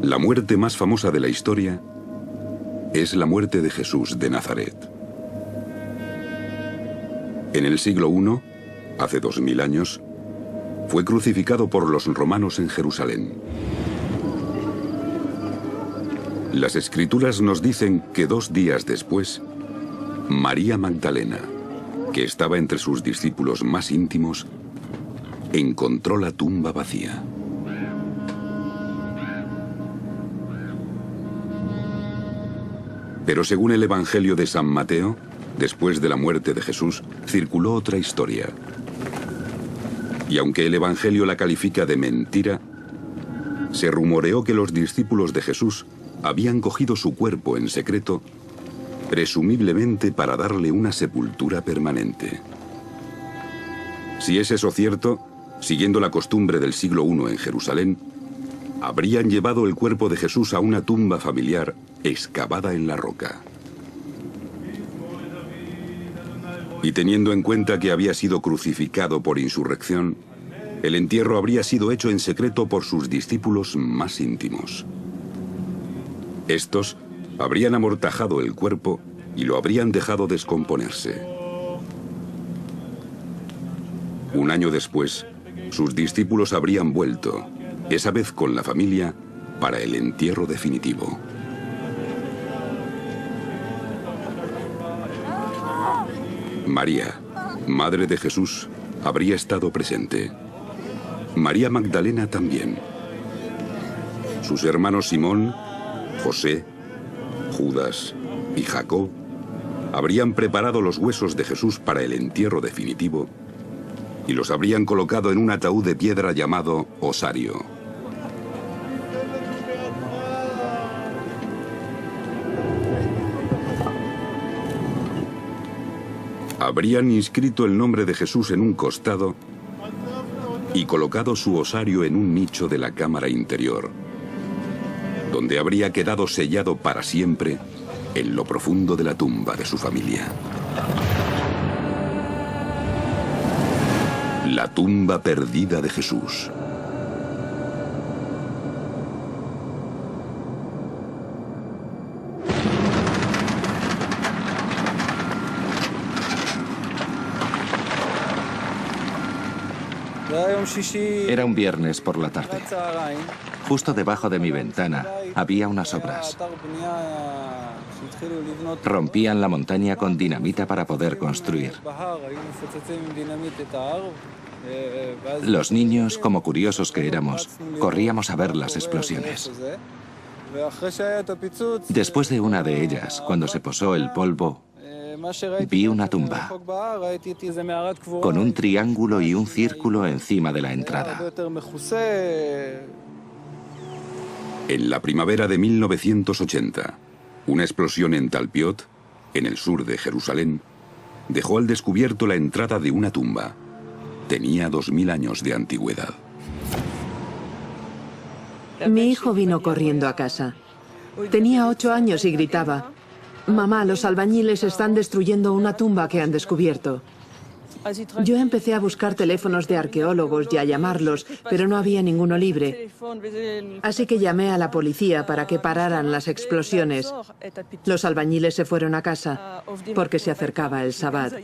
La muerte más famosa de la historia es la muerte de Jesús de Nazaret. En el siglo I, hace 2000 años, fue crucificado por los romanos en Jerusalén. Las Escrituras nos dicen que 2 días después, María Magdalena, que estaba entre sus discípulos más íntimos, encontró la tumba vacía. Pero según el Evangelio de San Mateo, después de la muerte de Jesús, circuló otra historia. Y aunque el Evangelio la califica de mentira, se rumoreó que los discípulos de Jesús habían cogido su cuerpo en secreto, presumiblemente para darle una sepultura permanente. Si es eso cierto, siguiendo la costumbre del siglo I en Jerusalén, habrían llevado el cuerpo de Jesús a una tumba familiar excavada en la roca. Y teniendo en cuenta que había sido crucificado por insurrección, el entierro habría sido hecho en secreto por sus discípulos más íntimos. Estos habrían amortajado el cuerpo y lo habrían dejado descomponerse. Un año después, sus discípulos habrían vuelto, esa vez con la familia, para el entierro definitivo. María, madre de Jesús, habría estado presente. María Magdalena también. Sus hermanos Simón, José, Judas y Jacob habrían preparado los huesos de Jesús para el entierro definitivo y los habrían colocado en un ataúd de piedra llamado osario. Habrían inscrito el nombre de Jesús en un costado y colocado su osario en un nicho de la cámara interior, donde habría quedado sellado para siempre en lo profundo de la tumba de su familia. La tumba perdida de Jesús. Era un viernes por la tarde. Justo debajo de mi ventana había unas obras. Rompían la montaña con dinamita para poder construir. Los niños, como curiosos que éramos, corríamos a ver las explosiones. Después de una de ellas, cuando se posó el polvo, vi una tumba, con un triángulo y un círculo encima de la entrada. En la primavera de 1980, una explosión en Talpiot, en el sur de Jerusalén, dejó al descubierto la entrada de una tumba. Tenía 2000 años de antigüedad. Mi hijo vino corriendo a casa. Tenía 8 años y gritaba: «Mamá, los albañiles están destruyendo una tumba que han descubierto». Yo empecé a buscar teléfonos de arqueólogos y a llamarlos, pero no había ninguno libre. Así que llamé a la policía para que pararan las explosiones. Los albañiles se fueron a casa porque se acercaba el Sabbat.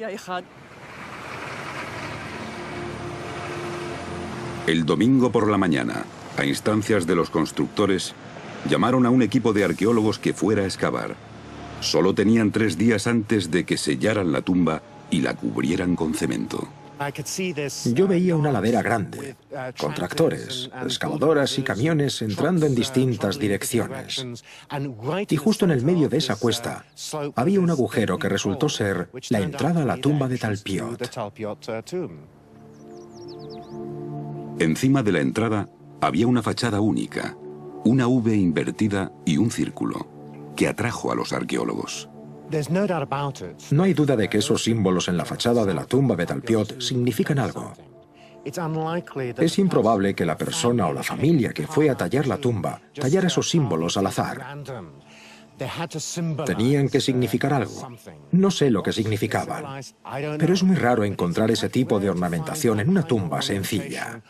El domingo por la mañana, a instancias de los constructores, llamaron a un equipo de arqueólogos que fuera a excavar. Solo tenían 3 días antes de que sellaran la tumba y la cubrieran con cemento. Yo veía una ladera grande, con tractores, excavadoras y camiones entrando en distintas direcciones. Y justo en el medio de esa cuesta había un agujero que resultó ser la entrada a la tumba de Talpiot. Encima de la entrada había una fachada única, una V invertida y un círculo, que atrajo a los arqueólogos. No hay duda de que esos símbolos en la fachada de la tumba de Talpiot significan algo. Es improbable que la persona o la familia que fue a tallar la tumba tallara esos símbolos al azar. Tenían que significar algo. No sé lo que significaban, pero es muy raro encontrar ese tipo de ornamentación en una tumba sencilla.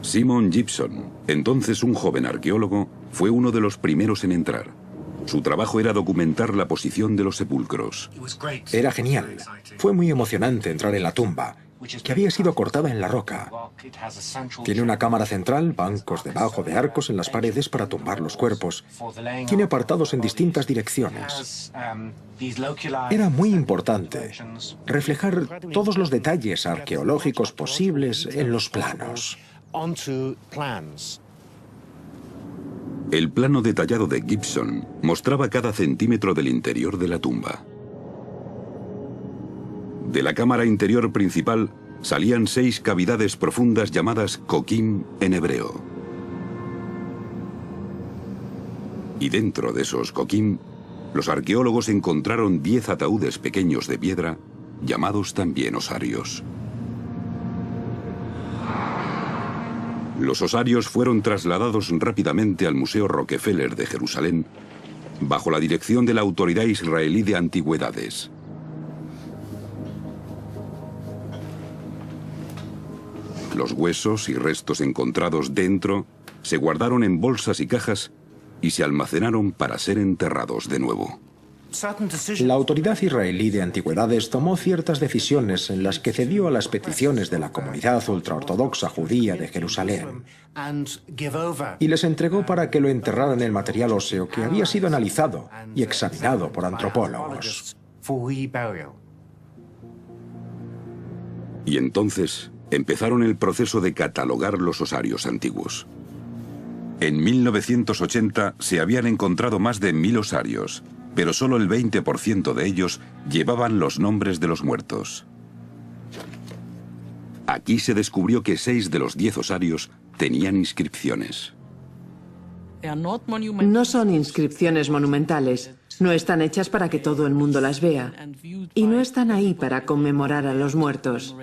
Simon Gibson, entonces un joven arqueólogo, fue uno de los primeros en entrar. Su trabajo era documentar la posición de los sepulcros. Era genial. Fue muy emocionante entrar en la tumba, que había sido cortada en la roca. Tiene una cámara central, bancos debajo de arcos en las paredes para tumbar los cuerpos. Tiene apartados en distintas direcciones. Era muy importante reflejar todos los detalles arqueológicos posibles en los planos. El plano detallado de Gibson mostraba cada centímetro del interior de la tumba. De la cámara interior principal salían 6 cavidades profundas llamadas kokim en hebreo. Y dentro de esos kokim, los arqueólogos encontraron 10 ataúdes pequeños de piedra, llamados también osarios. Los osarios fueron trasladados rápidamente al Museo Rockefeller de Jerusalén, bajo la dirección de la Autoridad Israelí de Antigüedades. Los huesos y restos encontrados dentro se guardaron en bolsas y cajas y se almacenaron para ser enterrados de nuevo. La Autoridad Israelí de Antigüedades tomó ciertas decisiones en las que cedió a las peticiones de la comunidad ultraortodoxa judía de Jerusalén y les entregó para que lo enterraran el material óseo que había sido analizado y examinado por antropólogos. Y entonces empezaron el proceso de catalogar los osarios antiguos. En 1980 se habían encontrado más de 1000 osarios, pero solo el 20% de ellos llevaban los nombres de los muertos. Aquí se descubrió que 6 de los 10 osarios tenían inscripciones. No son inscripciones monumentales, no están hechas para que todo el mundo las vea, y no están ahí para conmemorar a los muertos.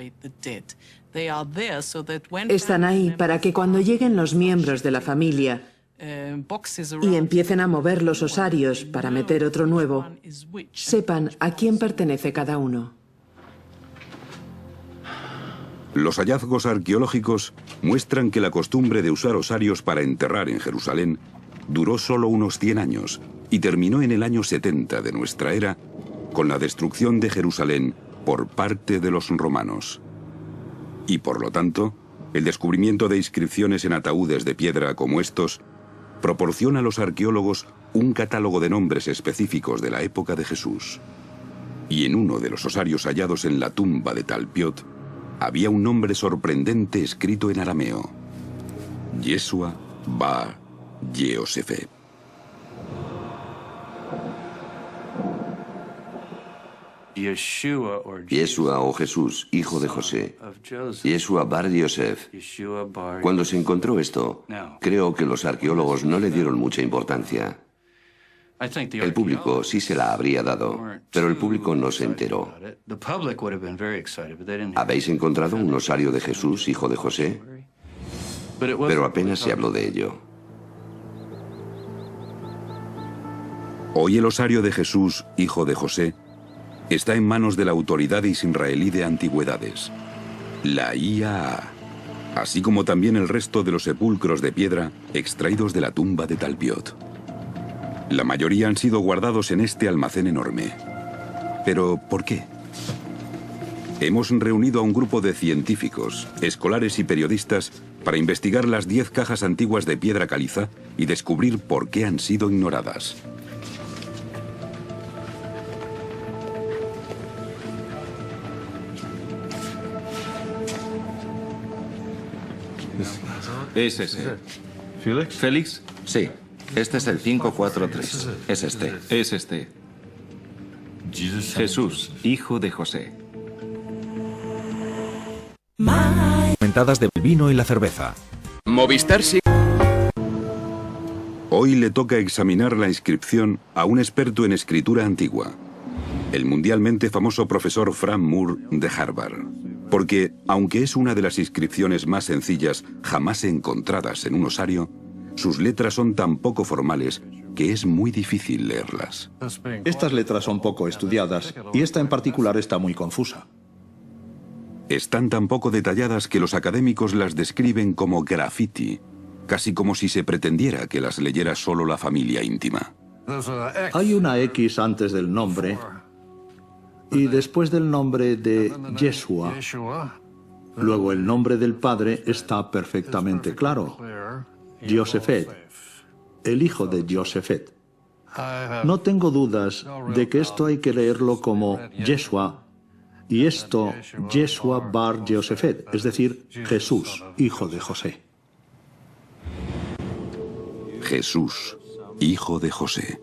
Están ahí para que cuando lleguen los miembros de la familia y empiecen a mover los osarios para meter otro nuevo, sepan a quién pertenece cada uno. Los hallazgos arqueológicos muestran que la costumbre de usar osarios para enterrar en Jerusalén duró solo unos 100 años y terminó en el año 70 de nuestra era con la destrucción de Jerusalén por parte de los romanos. Y por lo tanto, el descubrimiento de inscripciones en ataúdes de piedra como estos proporciona a los arqueólogos un catálogo de nombres específicos de la época de Jesús. Y en uno de los osarios hallados en la tumba de Talpiot había un nombre sorprendente escrito en arameo: Yeshua Bar Yosef. Yeshua o Jesús, hijo de José. Yeshua Bar Yosef. Cuando se encontró esto, creo que los arqueólogos no le dieron mucha importancia. El público sí se la habría dado, pero el público no se enteró. ¿Habéis encontrado un osario de Jesús, hijo de José? Pero apenas se habló de ello. Hoy el osario de Jesús, hijo de José, está en manos de la Autoridad Israelí de Antigüedades, la IAA, así como también el resto de los sepulcros de piedra extraídos de la tumba de Talpiot. La mayoría han sido guardados en este almacén enorme. ¿Pero por qué? Hemos reunido a un grupo de científicos, escolares y periodistas para investigar las 10 cajas antiguas de piedra caliza y descubrir por qué han sido ignoradas. Es ese. ¿Félix? Sí. Este es el 543. Es este. Es este. Jesús, hijo de José. Comentadas del vino y la cerveza. Movistar sí. Hoy le toca examinar la inscripción a un experto en escritura antigua, el mundialmente famoso profesor Frank Moore de Harvard. Porque, aunque es una de las inscripciones más sencillas jamás encontradas en un osario, sus letras son tan poco formales que es muy difícil leerlas. Estas letras son poco estudiadas y esta en particular está muy confusa. Están tan poco detalladas que los académicos las describen como graffiti, casi como si se pretendiera que las leyera solo la familia íntima. Hay una X antes del nombre y después del nombre de Yeshua. Luego el nombre del padre está perfectamente claro. Yosefet, el hijo de Yosefet. No tengo dudas de que esto hay que leerlo como Yeshua y esto Yeshua bar Yosefet, es decir, Jesús, hijo de José. Jesús, hijo de José.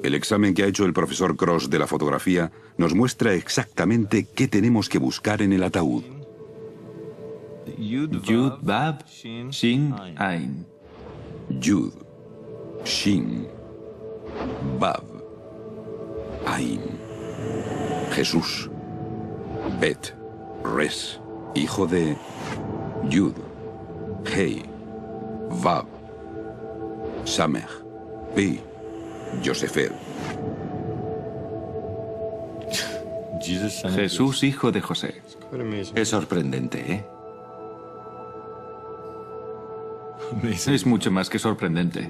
El examen que ha hecho el profesor Cross de la fotografía nos muestra exactamente qué tenemos que buscar en el ataúd. Yud, Bab, Shin, Ain. Yud, Shin, Bab, Ain. Jesús, Bet, Res, hijo de Yud, Hei, Vav, Samech, Pi, Yosefet. Jesús, hijo de José. Es sorprendente, ¿eh? Es mucho más que sorprendente.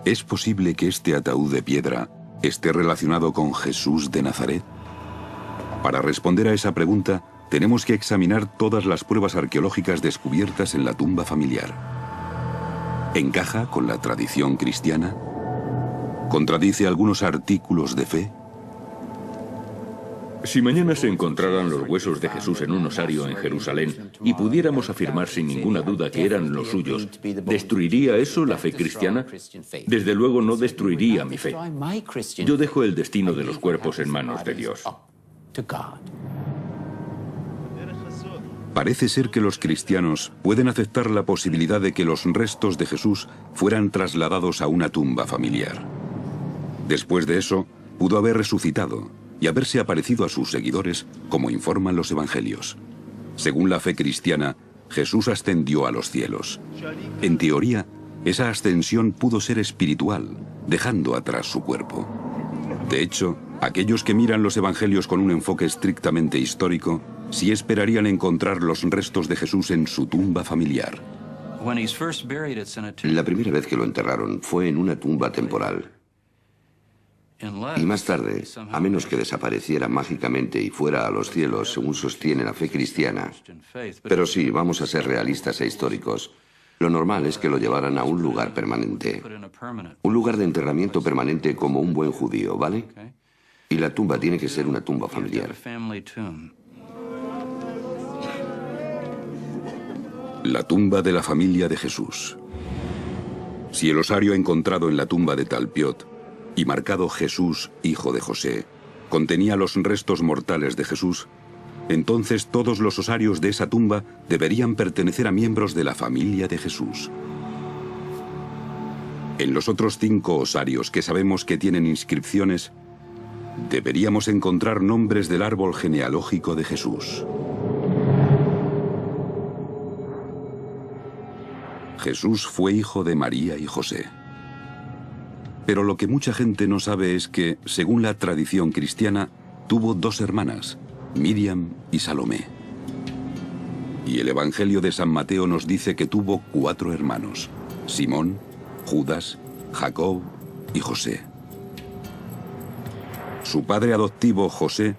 ¿Es posible que este ataúd de piedra esté relacionado con Jesús de Nazaret? Para responder a esa pregunta, tenemos que examinar todas las pruebas arqueológicas descubiertas en la tumba familiar. ¿Encaja con la tradición cristiana? ¿Contradice algunos artículos de fe? Si mañana se encontraran los huesos de Jesús en un osario en Jerusalén y pudiéramos afirmar sin ninguna duda que eran los suyos, ¿destruiría eso la fe cristiana? Desde luego no destruiría mi fe. Yo dejo el destino de los cuerpos en manos de Dios. Parece ser que los cristianos pueden aceptar la posibilidad de que los restos de Jesús fueran trasladados a una tumba familiar. Después de eso, pudo haber resucitado y haberse aparecido a sus seguidores, como informan los evangelios. Según la fe cristiana, Jesús ascendió a los cielos. En teoría, esa ascensión pudo ser espiritual, dejando atrás su cuerpo. De hecho, aquellos que miran los evangelios con un enfoque estrictamente histórico, sí esperarían encontrar los restos de Jesús en su tumba familiar. La primera vez que lo enterraron fue en una tumba temporal. Y más tarde, a menos que desapareciera mágicamente y fuera a los cielos, según sostiene la fe cristiana. Pero sí, vamos a ser realistas e históricos. Lo normal es que lo llevaran a un lugar permanente. Un lugar de enterramiento permanente como un buen judío, ¿vale? Y la tumba tiene que ser una tumba familiar. La tumba de la familia de Jesús. Si el osario encontrado en la tumba de Talpiot y marcado Jesús, hijo de José, contenía los restos mortales de Jesús, entonces todos los osarios de esa tumba deberían pertenecer a miembros de la familia de Jesús. En los otros 5 osarios que sabemos que tienen inscripciones, deberíamos encontrar nombres del árbol genealógico de Jesús. Jesús fue hijo de María y José. Pero lo que mucha gente no sabe es que, según la tradición cristiana, tuvo 2 hermanas, Miriam y Salomé. Y el Evangelio de San Mateo nos dice que tuvo 4 hermanos, Simón, Judas, Jacob y José. Su padre adoptivo, José,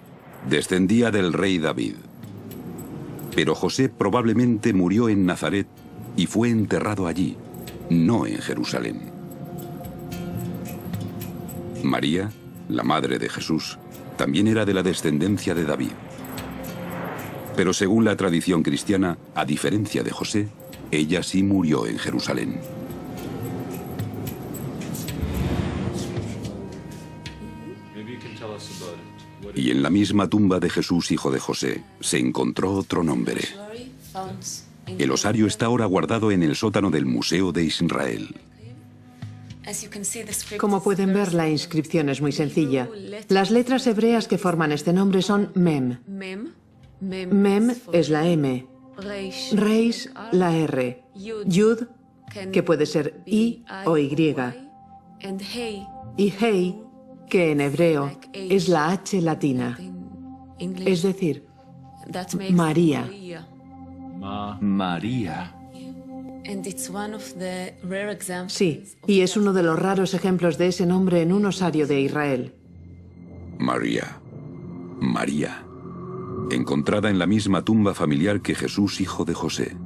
descendía del rey David. Pero José probablemente murió en Nazaret y fue enterrado allí, no en Jerusalén. María, la madre de Jesús, también era de la descendencia de David. Pero según la tradición cristiana, a diferencia de José, ella sí murió en Jerusalén. Y en la misma tumba de Jesús, hijo de José, se encontró otro nombre. El osario está ahora guardado en el sótano del Museo de Israel. Como pueden ver, la inscripción es muy sencilla. Las letras hebreas que forman este nombre son Mem. Mem es la M, Reish la R, Yud, que puede ser I o Y, y Hei, que en hebreo es la H latina. es decir, María. María. Sí, y es uno de los raros ejemplos de ese nombre en un osario de Israel. María. María. Encontrada en la misma tumba familiar que Jesús, hijo de José.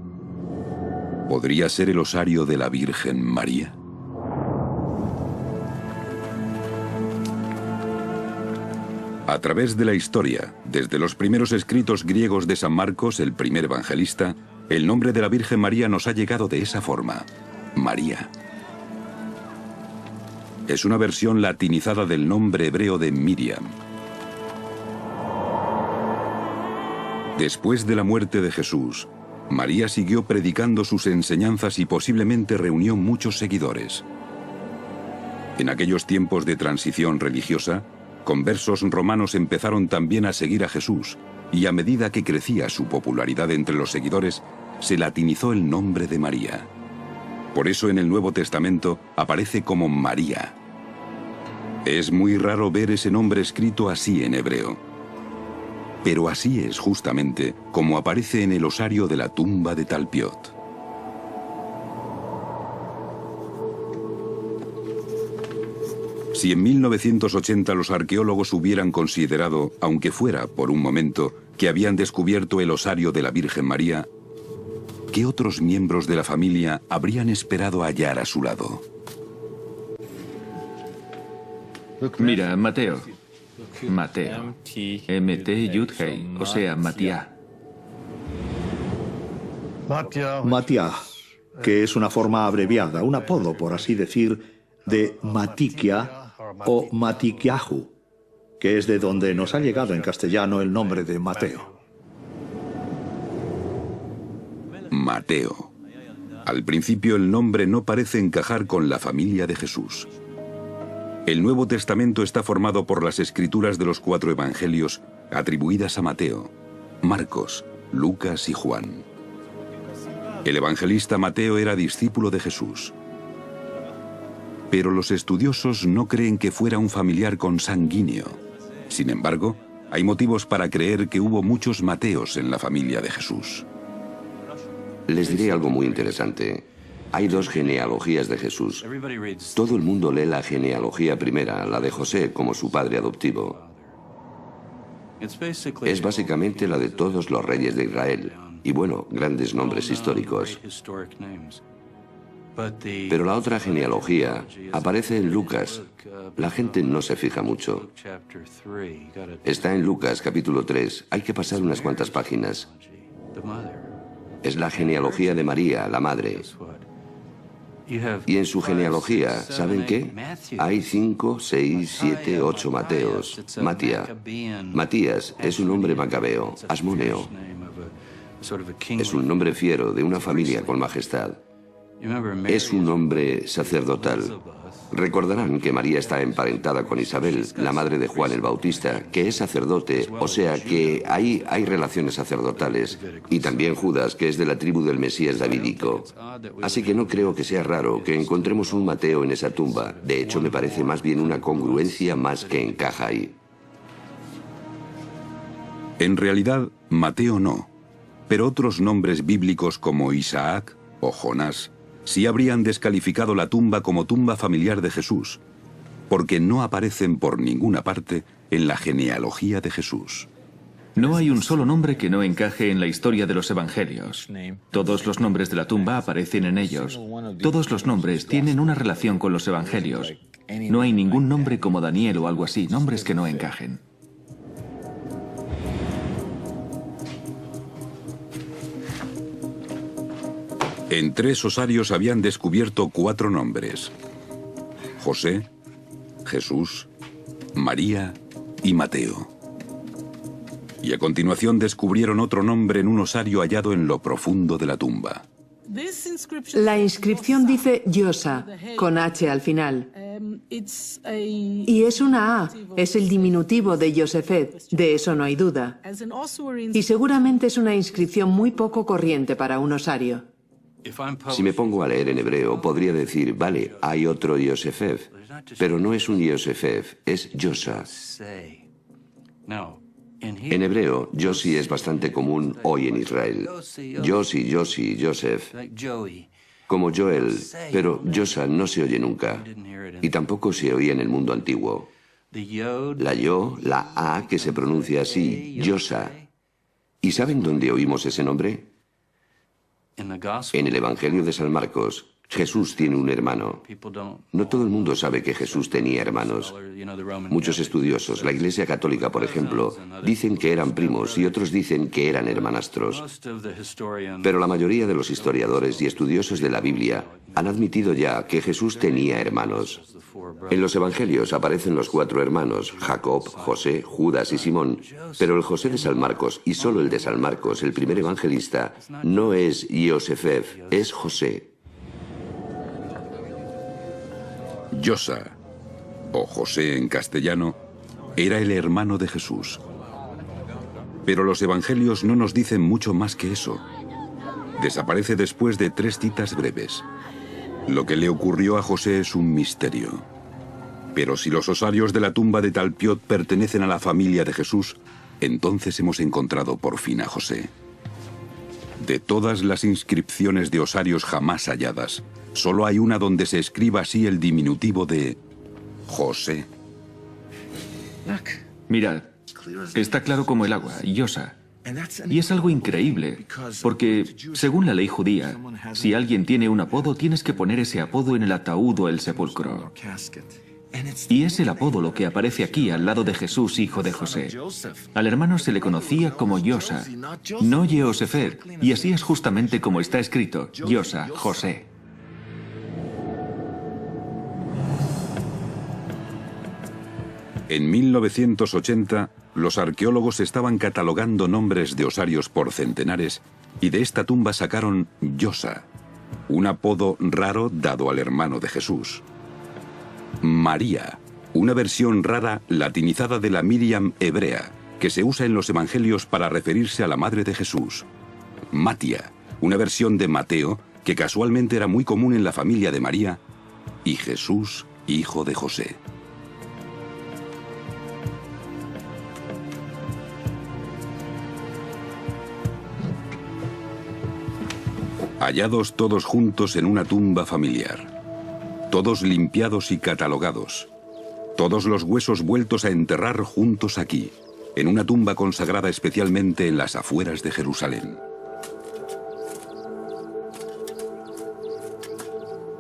¿Podría ser el osario de la Virgen María? A través de la historia, desde los primeros escritos griegos de San Marcos, el primer evangelista, el nombre de la Virgen María nos ha llegado de esa forma: María. Es una versión latinizada del nombre hebreo de Miriam. Después de la muerte de Jesús, María siguió predicando sus enseñanzas y posiblemente reunió muchos seguidores. En aquellos tiempos de transición religiosa, conversos romanos empezaron también a seguir a Jesús, y a medida que crecía su popularidad entre los seguidores, se latinizó el nombre de María. Por eso en el Nuevo Testamento aparece como María. Es muy raro ver ese nombre escrito así en hebreo. Pero así es justamente como aparece en el osario de la tumba de Talpiot. Si en 1980 los arqueólogos hubieran considerado, aunque fuera por un momento, que habían descubierto el osario de la Virgen María, ¿qué otros miembros de la familia habrían esperado hallar a su lado? Mira, Mateo. Mateo. M-T Yud-Hei, o sea, Matías. Matías, que es una forma abreviada, un apodo, por así decir, de Matiquia o Matiquiahu, que es de donde nos ha llegado en castellano el nombre de Mateo. Mateo. Al principio el nombre no parece encajar con la familia de Jesús. El Nuevo Testamento está formado por las escrituras de los 4 evangelios atribuidas a Mateo, Marcos, Lucas y Juan. El evangelista Mateo era discípulo de Jesús. Pero los estudiosos no creen que fuera un familiar consanguíneo. Sin embargo, hay motivos para creer que hubo muchos Mateos en la familia de Jesús. Les diré algo muy interesante. Hay 2 genealogías de Jesús. Todo el mundo lee la genealogía primera, la de José, como su padre adoptivo. Es básicamente la de todos los reyes de Israel. Y bueno, grandes nombres históricos. Pero la otra genealogía aparece en Lucas. La gente no se fija mucho. Está en Lucas, capítulo 3. Hay que pasar unas cuantas páginas. Es la genealogía de María, la madre. Y en su genealogía, ¿saben qué? Hay 5, 6, 7, 8 Mateos. Matías es un hombre macabeo, asmoneo. Es un nombre fiero de una familia con majestad. Es un hombre sacerdotal. Recordarán que María está emparentada con Isabel, la madre de Juan el Bautista, que es sacerdote, o sea que ahí hay relaciones sacerdotales. Y también Judas, que es de la tribu del Mesías davídico. Así que no creo que sea raro que encontremos un Mateo en esa tumba. De hecho, me parece más bien una congruencia más que encaja ahí. En realidad, Mateo no. Pero otros nombres bíblicos como Isaac o Jonás sí habrían descalificado la tumba como tumba familiar de Jesús, porque no aparecen por ninguna parte en la genealogía de Jesús. No hay un solo nombre que no encaje en la historia de los evangelios. Todos los nombres de la tumba aparecen en ellos. Todos los nombres tienen una relación con los evangelios. No hay ningún nombre como Daniel o algo así, nombres que no encajen. En 3 osarios habían descubierto 4 nombres: José, Jesús, María y Mateo. Y a continuación descubrieron otro nombre en un osario hallado en lo profundo de la tumba. La inscripción dice Yosa, con H al final. Y es una A, es el diminutivo de Yosefet, de eso no hay duda. Y seguramente es una inscripción muy poco corriente para un osario. Si me pongo a leer en hebreo, podría decir, vale, hay otro Yosefef, pero no es un Yosefef, es Yosa. En hebreo, Yossi es bastante común hoy en Israel. Yossi, Yossi, Joseph, como Joel, pero Yosa no se oye nunca, y tampoco se oía en el mundo antiguo. La Yo, la A, que se pronuncia así, Yosa. ¿Y saben dónde oímos ese nombre? En el Evangelio de San Marcos. Jesús tiene un hermano. No todo el mundo sabe que Jesús tenía hermanos. Muchos estudiosos, la Iglesia Católica, por ejemplo, dicen que eran primos y otros dicen que eran hermanastros. Pero la mayoría de los historiadores y estudiosos de la Biblia han admitido ya que Jesús tenía hermanos. En los Evangelios aparecen los 4 hermanos, Jacob, José, Judas y Simón, pero el José de San Marcos, y solo el de San Marcos, el primer evangelista, no es Yosefef, es José. Yosa, o José en castellano, era el hermano de Jesús. Pero los evangelios no nos dicen mucho más que eso. Desaparece después de 3 citas breves. Lo que le ocurrió a José es un misterio. Pero si los osarios de la tumba de Talpiot pertenecen a la familia de Jesús, entonces hemos encontrado por fin a José. De todas las inscripciones de osarios jamás halladas, solo hay una donde se escriba así el diminutivo de José. Mira, está claro como el agua, Yosa. Y es algo increíble, porque según la ley judía, si alguien tiene un apodo, tienes que poner ese apodo en el ataúd o el sepulcro. Y es el apodo lo que aparece aquí al lado de Jesús, hijo de José. Al hermano se le conocía como Yosa, no Yehosefer, y así es justamente como está escrito, Yosa, José. En 1980, los arqueólogos estaban catalogando nombres de osarios por centenares y de esta tumba sacaron Yosa, un apodo raro dado al hermano de Jesús. María, una versión rara latinizada de la Miriam hebrea, que se usa en los evangelios para referirse a la madre de Jesús. Matia, una versión de Mateo, que casualmente era muy común en la familia de María, y Jesús, hijo de José. Hallados todos juntos en una tumba familiar, todos limpiados y catalogados, todos los huesos vueltos a enterrar juntos aquí, en una tumba consagrada especialmente en las afueras de Jerusalén.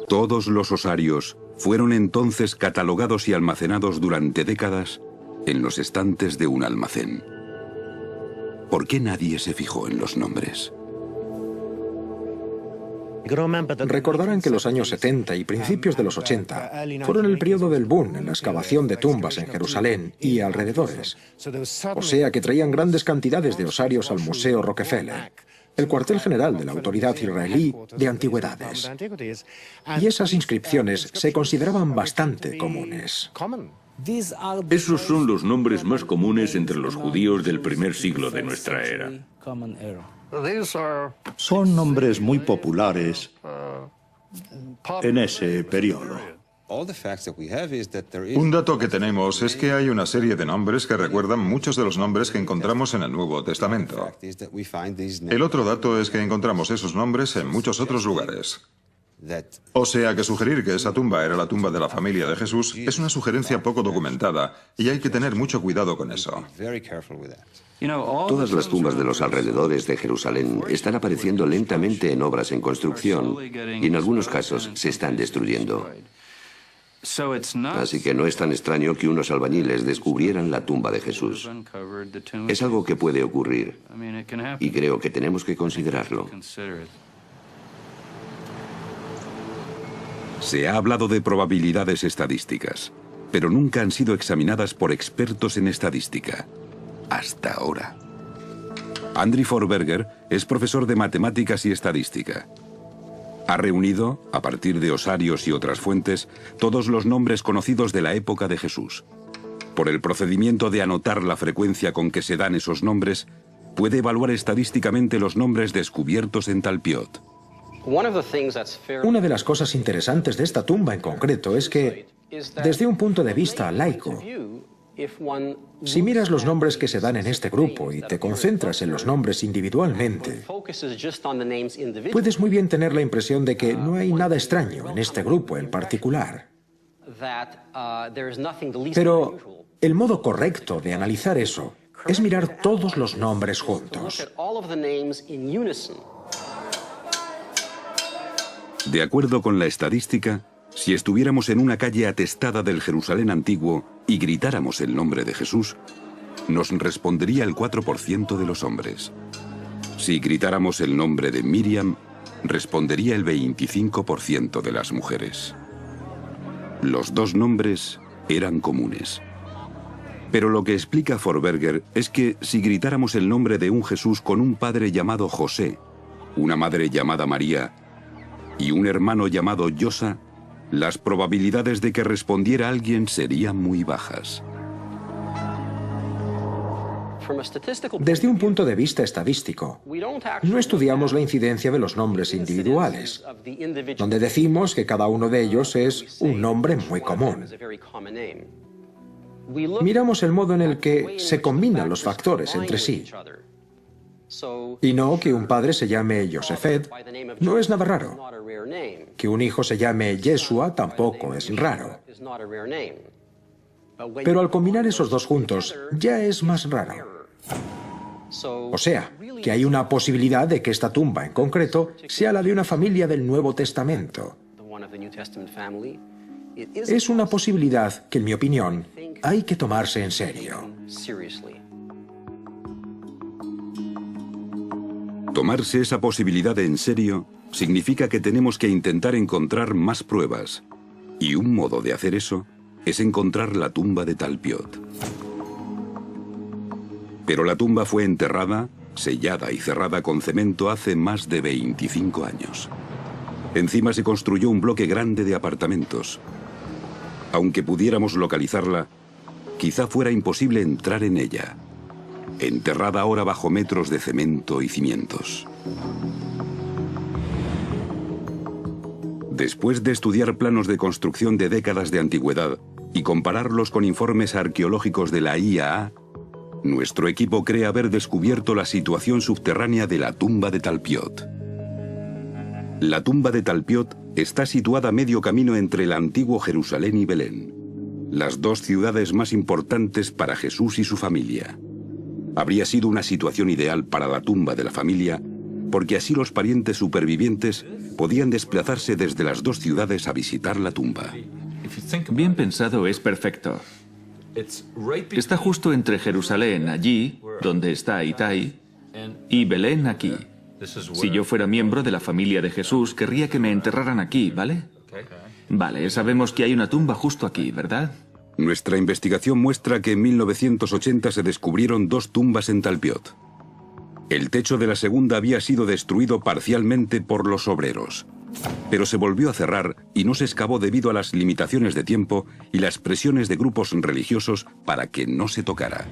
Todos los osarios fueron entonces catalogados y almacenados durante décadas en los estantes de un almacén. ¿Por qué nadie se fijó en los nombres? Recordarán que los años 70 y principios de los 80 fueron el periodo del boom en la excavación de tumbas en Jerusalén y alrededores. O sea que traían grandes cantidades de osarios al Museo Rockefeller, el cuartel general de la Autoridad Israelí de Antigüedades. Y esas inscripciones se consideraban bastante comunes. Esos son los nombres más comunes entre los judíos del primer siglo de nuestra era. Son nombres muy populares en ese periodo. Un dato que tenemos es que hay una serie de nombres que recuerdan muchos de los nombres que encontramos en el Nuevo Testamento. El otro dato es que encontramos esos nombres en muchos otros lugares. O sea que sugerir que esa tumba era la tumba de la familia de Jesús es una sugerencia poco documentada y hay que tener mucho cuidado con eso. Todas las tumbas de los alrededores de Jerusalén están apareciendo lentamente en obras en construcción y en algunos casos se están destruyendo. Así que no es tan extraño que unos albañiles descubrieran la tumba de Jesús. Es algo que puede ocurrir y creo que tenemos que considerarlo. Se ha hablado de probabilidades estadísticas, pero nunca han sido examinadas por expertos en estadística. Hasta ahora. Andri Forberger es profesor de matemáticas y estadística. Ha reunido, a partir de osarios y otras fuentes, todos los nombres conocidos de la época de Jesús. Por el procedimiento de anotar la frecuencia con que se dan esos nombres, puede evaluar estadísticamente los nombres descubiertos en Talpiot. Una de las cosas interesantes de esta tumba en concreto es que, desde un punto de vista laico, Si miras los nombres que se dan en este grupo y te concentras en los nombres individualmente, puedes muy bien tener la impresión de que no hay nada extraño en este grupo en particular. Pero el modo correcto de analizar eso es mirar todos los nombres juntos. De acuerdo con la estadística, si estuviéramos en una calle atestada del Jerusalén antiguo y gritáramos el nombre de Jesús, nos respondería el 4% de los hombres. Si gritáramos el nombre de Miriam, respondería el 25% de las mujeres. Los dos nombres eran comunes. Pero lo que explica Forberger es que si gritáramos el nombre de un Jesús con un padre llamado José, una madre llamada María y un hermano llamado Yosa, las probabilidades de que respondiera alguien serían muy bajas. Desde un punto de vista estadístico, no estudiamos la incidencia de los nombres individuales, donde decimos que cada uno de ellos es un nombre muy común. Miramos el modo en el que se combinan los factores entre sí. Y no que un padre se llame Yosefet no es nada raro. Que un hijo se llame Yeshua tampoco es raro. Pero al combinar esos dos juntos, ya es más raro. O sea, que hay una posibilidad de que esta tumba en concreto sea la de una familia del Nuevo Testamento. Es una posibilidad que, en mi opinión, hay que tomarse en serio. Tomarse esa posibilidad en serio significa que tenemos que intentar encontrar más pruebas. Y un modo de hacer eso es encontrar la tumba de Talpiot. Pero la tumba fue enterrada, sellada y cerrada con cemento hace más de 25 años. Encima se construyó un bloque grande de apartamentos. Aunque pudiéramos localizarla, quizá fuera imposible entrar en ella, enterrada ahora bajo metros de cemento y cimientos. Después de estudiar planos de construcción de décadas de antigüedad y compararlos con informes arqueológicos de la IAA, nuestro equipo cree haber descubierto la situación subterránea de la tumba de Talpiot. La tumba de Talpiot está situada a medio camino entre el antiguo Jerusalén y Belén, las dos ciudades más importantes para Jesús y su familia. Habría sido una situación ideal para la tumba de la familia, porque así los parientes supervivientes podían desplazarse desde las dos ciudades a visitar la tumba. Bien pensado, es perfecto. Está justo entre Jerusalén, allí, donde está Itai, y Belén, aquí. Si yo fuera miembro de la familia de Jesús, querría que me enterraran aquí, ¿vale? Vale, sabemos que hay una tumba justo aquí, ¿verdad? Nuestra investigación muestra que en 1980 se descubrieron dos tumbas en Talpiot. El techo de la segunda había sido destruido parcialmente por los obreros, pero se volvió a cerrar y no se excavó debido a las limitaciones de tiempo y las presiones de grupos religiosos para que no se tocara.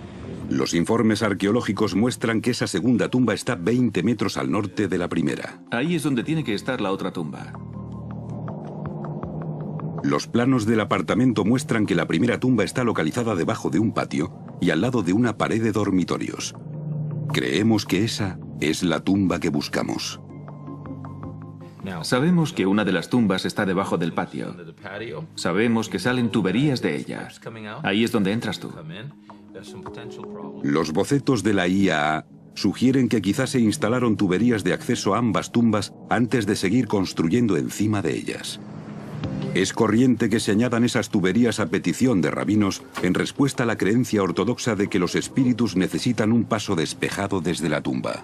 Los informes arqueológicos muestran que esa segunda tumba está 20 metros al norte de la primera. Ahí es donde tiene que estar la otra tumba. Los planos del apartamento muestran que la primera tumba está localizada debajo de un patio y al lado de una pared de dormitorios. Creemos que esa es la tumba que buscamos. Sabemos que una de las tumbas está debajo del patio. Sabemos que salen tuberías de ella. Ahí es donde entras tú. Los bocetos de la IAA sugieren que quizás se instalaron tuberías de acceso a ambas tumbas antes de seguir construyendo encima de ellas. Es corriente que se añadan esas tuberías a petición de rabinos en respuesta a la creencia ortodoxa de que los espíritus necesitan un paso despejado desde la tumba.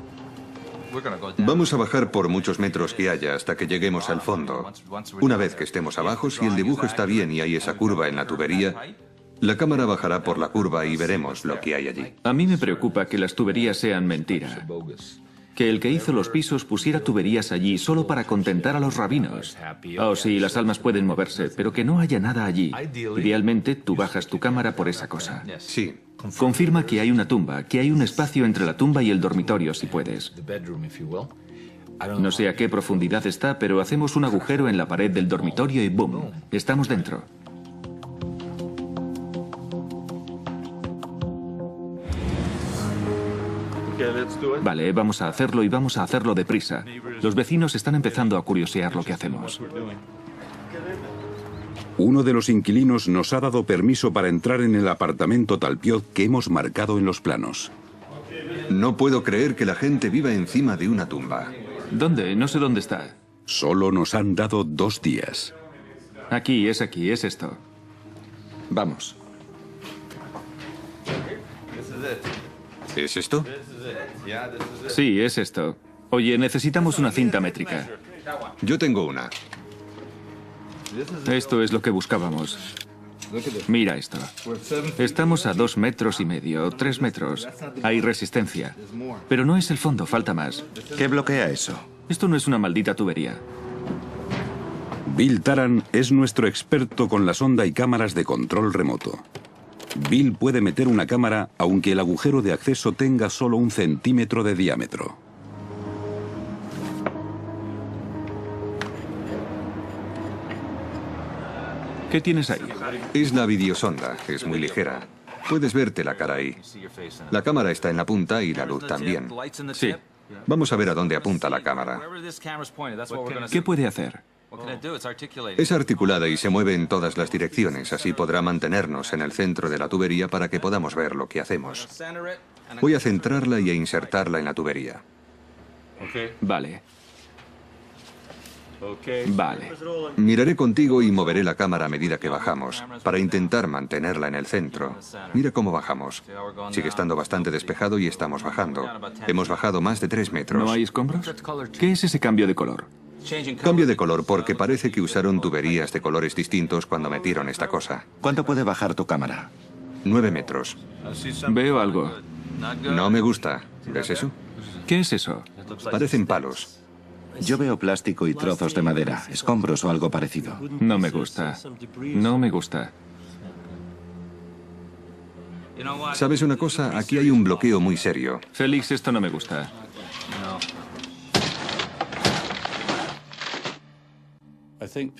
Vamos a bajar por muchos metros que haya hasta que lleguemos al fondo. Una vez que estemos abajo, si el dibujo está bien y hay esa curva en la tubería, la cámara bajará por la curva y veremos lo que hay allí. A mí me preocupa que las tuberías sean mentira. Que el que hizo los pisos pusiera tuberías allí solo para contentar a los rabinos. Oh, sí, las almas pueden moverse, pero que no haya nada allí. Idealmente, tú bajas tu cámara por esa cosa. Sí. Confirma que hay una tumba, que hay un espacio entre la tumba y el dormitorio, si puedes. No sé a qué profundidad está, pero hacemos un agujero en la pared del dormitorio y ¡boom! Estamos dentro. Vale, vamos a hacerlo y vamos a hacerlo deprisa. Los vecinos están empezando a curiosear lo que hacemos. Uno de los inquilinos nos ha dado permiso para entrar en el apartamento Talpiot que hemos marcado en los planos. No puedo creer que la gente viva encima de una tumba. ¿Dónde? No sé dónde está. Solo nos han dado 2 días. Aquí, es esto. Vamos. ¿Es esto? Sí, es esto. Oye, necesitamos una cinta métrica. Yo tengo una. Esto es lo que buscábamos. Mira esto. Estamos a 2,5 metros, 3 metros. Hay resistencia. Pero no es el fondo, falta más. ¿Qué bloquea eso? Esto no es una maldita tubería. Bill Taran es nuestro experto con la sonda y cámaras de control remoto. Bill puede meter una cámara aunque el agujero de acceso tenga solo 1 centímetro de diámetro. ¿Qué tienes ahí? Es la videosonda, es muy ligera. Puedes verte la cara ahí. La cámara está en la punta y la luz también. Sí. Vamos a ver a dónde apunta la cámara. ¿Qué puede hacer? Es articulada y se mueve en todas las direcciones, así podrá mantenernos en el centro de la tubería para que podamos ver lo que hacemos. Voy a centrarla y a insertarla en la tubería. Vale. Vale. Miraré contigo y moveré la cámara a medida que bajamos, para intentar mantenerla en el centro. Mira cómo bajamos. Sigue estando bastante despejado y estamos bajando. Hemos bajado más de 3 metros. ¿No hay escombros? ¿Qué es ese cambio de color? Cambio de color porque parece que usaron tuberías de colores distintos cuando metieron esta cosa. ¿Cuánto puede bajar tu cámara? 9 metros. Veo algo. No me gusta. ¿Ves eso? ¿Qué es eso? Parecen palos. Yo veo plástico y trozos de madera, escombros o algo parecido. No me gusta. No me gusta. ¿Sabes una cosa? Aquí hay un bloqueo muy serio. Félix, esto no me gusta.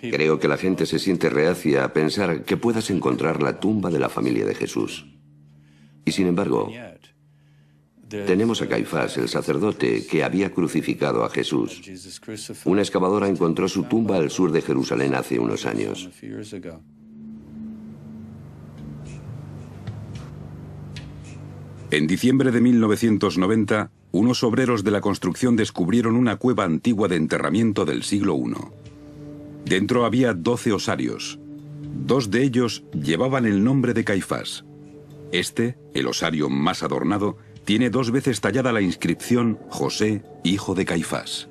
Creo que la gente se siente reacia a pensar que puedas encontrar la tumba de la familia de Jesús. Y sin embargo, tenemos a Caifás, el sacerdote, que había crucificado a Jesús. Una excavadora encontró su tumba al sur de Jerusalén hace unos años. En diciembre de 1990, unos obreros de la construcción descubrieron una cueva antigua de enterramiento del siglo I. Dentro había 12 osarios. 2 de ellos llevaban el nombre de Caifás. Este, el osario más adornado, tiene 2 veces tallada la inscripción José, hijo de Caifás.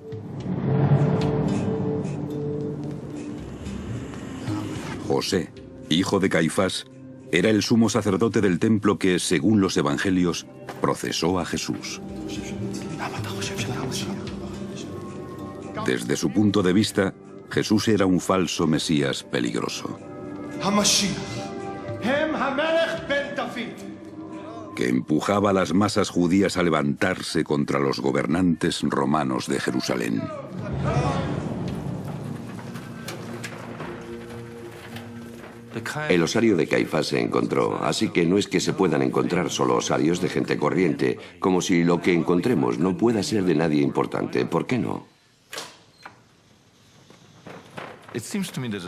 José, hijo de Caifás, era el sumo sacerdote del templo que, según los evangelios, procesó a Jesús. Desde su punto de vista, Jesús era un falso Mesías peligroso, que empujaba a las masas judías a levantarse contra los gobernantes romanos de Jerusalén. El osario de Caifás se encontró, así que no es que se puedan encontrar solo osarios de gente corriente, como si lo que encontremos no pueda ser de nadie importante. ¿Por qué no?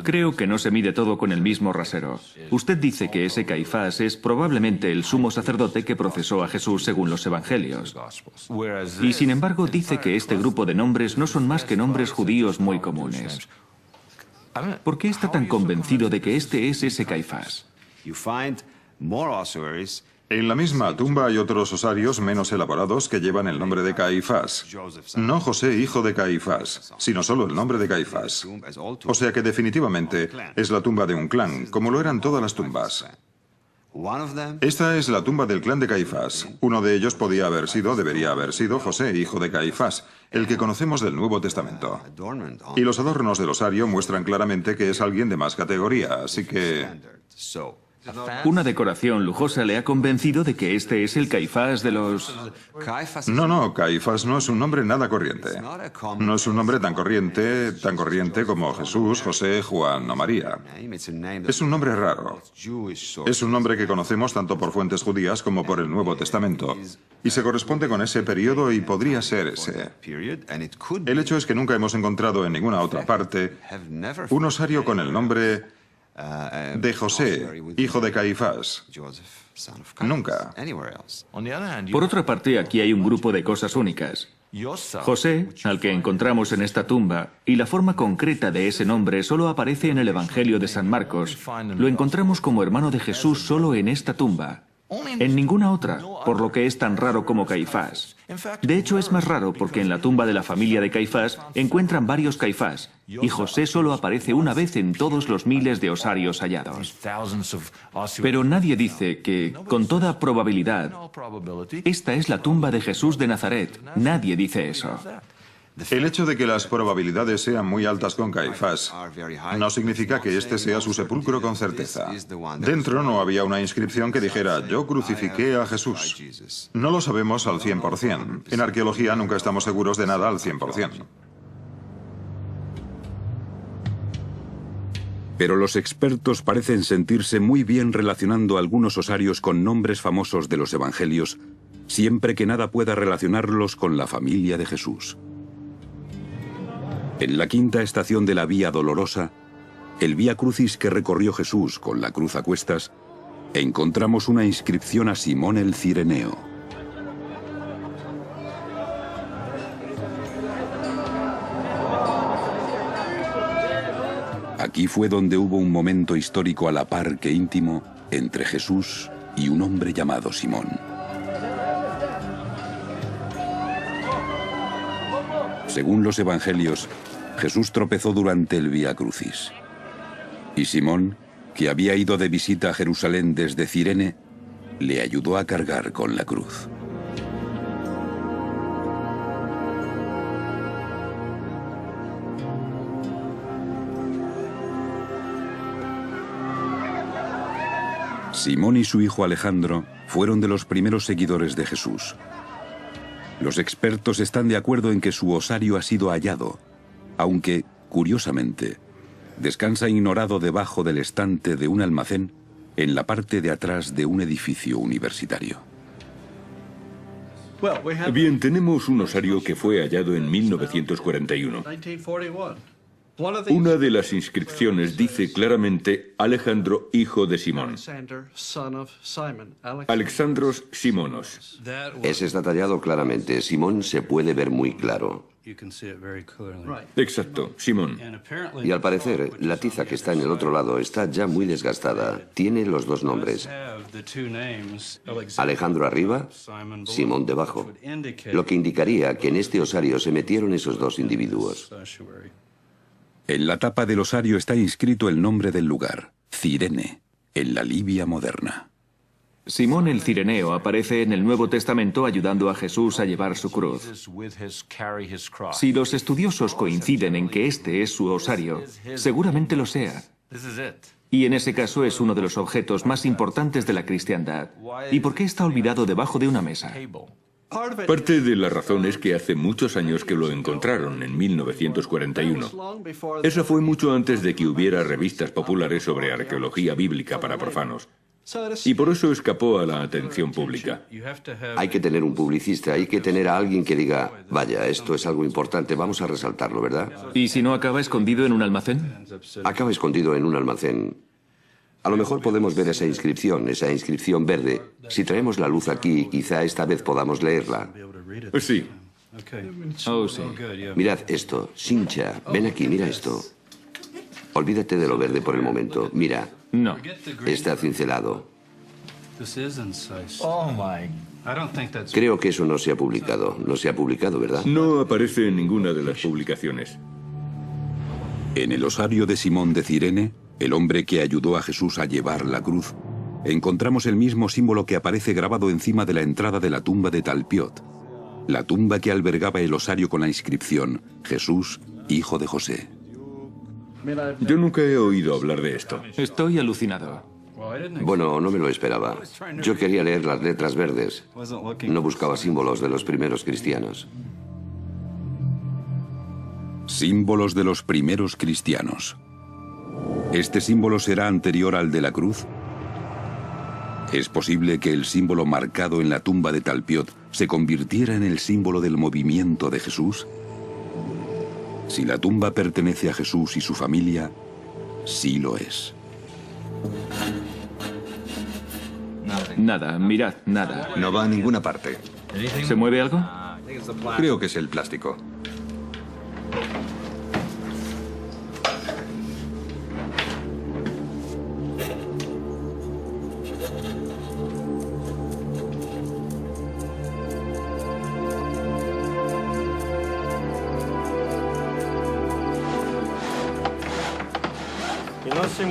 Creo que no se mide todo con el mismo rasero. Usted dice que ese Caifás es probablemente el sumo sacerdote que procesó a Jesús según los evangelios. Y sin embargo dice que este grupo de nombres no son más que nombres judíos muy comunes. ¿Por qué está tan convencido de que este es ese Caifás? En la misma tumba hay otros osarios menos elaborados que llevan el nombre de Caifás. No José, hijo de Caifás, sino solo el nombre de Caifás. O sea que definitivamente es la tumba de un clan, como lo eran todas las tumbas. Esta es la tumba del clan de Caifás. Uno de ellos debería haber sido José, hijo de Caifás, el que conocemos del Nuevo Testamento. Y los adornos del osario muestran claramente que es alguien de más categoría, así que Una decoración lujosa le ha convencido de que este es el Caifás de los... No, Caifás no es un nombre nada corriente. No es un nombre tan corriente como Jesús, José, Juan o María. Es un nombre raro. Es un nombre que conocemos tanto por fuentes judías como por el Nuevo Testamento. Y se corresponde con ese periodo y podría ser ese. El hecho es que nunca hemos encontrado en ninguna otra parte un osario con el nombre de José, hijo de Caifás. Nunca. Por otra parte, aquí hay un grupo de cosas únicas. José, al que encontramos en esta tumba, y la forma concreta de ese nombre solo aparece en el Evangelio de San Marcos. Lo encontramos como hermano de Jesús solo en esta tumba. En ninguna otra, por lo que es tan raro como Caifás. De hecho, es más raro porque en la tumba de la familia de Caifás encuentran varios Caifás, y José solo aparece una vez en todos los miles de osarios hallados. Pero nadie dice que, con toda probabilidad, esta es la tumba de Jesús de Nazaret. Nadie dice eso. El hecho de que las probabilidades sean muy altas con Caifás no significa que este sea su sepulcro con certeza. Dentro no había una inscripción que dijera «Yo crucifiqué a Jesús». No lo sabemos al 100%. En arqueología nunca estamos seguros de nada al 100%. Pero los expertos parecen sentirse muy bien relacionando algunos osarios con nombres famosos de los evangelios, siempre que nada pueda relacionarlos con la familia de Jesús. En la quinta estación de la Vía Dolorosa, el Vía Crucis que recorrió Jesús con la cruz a cuestas, encontramos una inscripción a Simón el Cireneo. Aquí fue donde hubo un momento histórico a la par que íntimo entre Jesús y un hombre llamado Simón. Según los evangelios, Jesús tropezó durante el Vía Crucis. Y Simón, que había ido de visita a Jerusalén desde Cirene, le ayudó a cargar con la cruz. Simón y su hijo Alejandro fueron de los primeros seguidores de Jesús. Los expertos están de acuerdo en que su osario ha sido hallado, aunque, curiosamente, descansa ignorado debajo del estante de un almacén en la parte de atrás de un edificio universitario. Bien, tenemos un osario que fue hallado en 1941. Una de las inscripciones dice claramente Alejandro, hijo de Simón. Alexandros Simonos. Ese está tallado claramente. Simón se puede ver muy claro. Exacto, Simón. Y al parecer, la tiza que está en el otro lado está ya muy desgastada. Tiene los dos nombres. Alejandro arriba, Simón debajo. Lo que indicaría que en este osario se metieron esos dos individuos. En la tapa del osario está inscrito el nombre del lugar, Cirene, en la Libia moderna. Simón el Cireneo aparece en el Nuevo Testamento ayudando a Jesús a llevar su cruz. Si los estudiosos coinciden en que este es su osario, seguramente lo sea. Y en ese caso es uno de los objetos más importantes de la cristiandad. ¿Y por qué está olvidado debajo de una mesa? Parte de la razón es que hace muchos años que lo encontraron, en 1941. Eso fue mucho antes de que hubiera revistas populares sobre arqueología bíblica para profanos. Y por eso escapó a la atención pública. Hay que tener un publicista, hay que tener a alguien que diga, vaya, esto es algo importante, vamos a resaltarlo, ¿verdad? ¿Y si no acaba escondido en un almacén? Acaba escondido en un almacén. A lo mejor podemos ver esa inscripción verde. Si traemos la luz aquí, quizá esta vez podamos leerla. Sí. Oh, sí. Mirad esto. Sincha, ven aquí, mira esto. Olvídate de lo verde por el momento. Mira. No. Está cincelado. Creo que eso no se ha publicado. No se ha publicado, ¿verdad? No aparece en ninguna de las publicaciones. En el osario de Simón de Cirene, el hombre que ayudó a Jesús a llevar la cruz, encontramos el mismo símbolo que aparece grabado encima de la entrada de la tumba de Talpiot, la tumba que albergaba el osario con la inscripción Jesús, hijo de José. Yo nunca he oído hablar de esto. Estoy alucinado. Bueno, no me lo esperaba. Yo quería leer las letras verdes. No buscaba símbolos de los primeros cristianos. Símbolos de los primeros cristianos. ¿Este símbolo será anterior al de la cruz? ¿Es posible que el símbolo marcado en la tumba de Talpiot se convirtiera en el símbolo del movimiento de Jesús? Si la tumba pertenece a Jesús y su familia, sí lo es. Nada, mirad, nada. No va a ninguna parte. ¿Se mueve algo? Creo que es el plástico.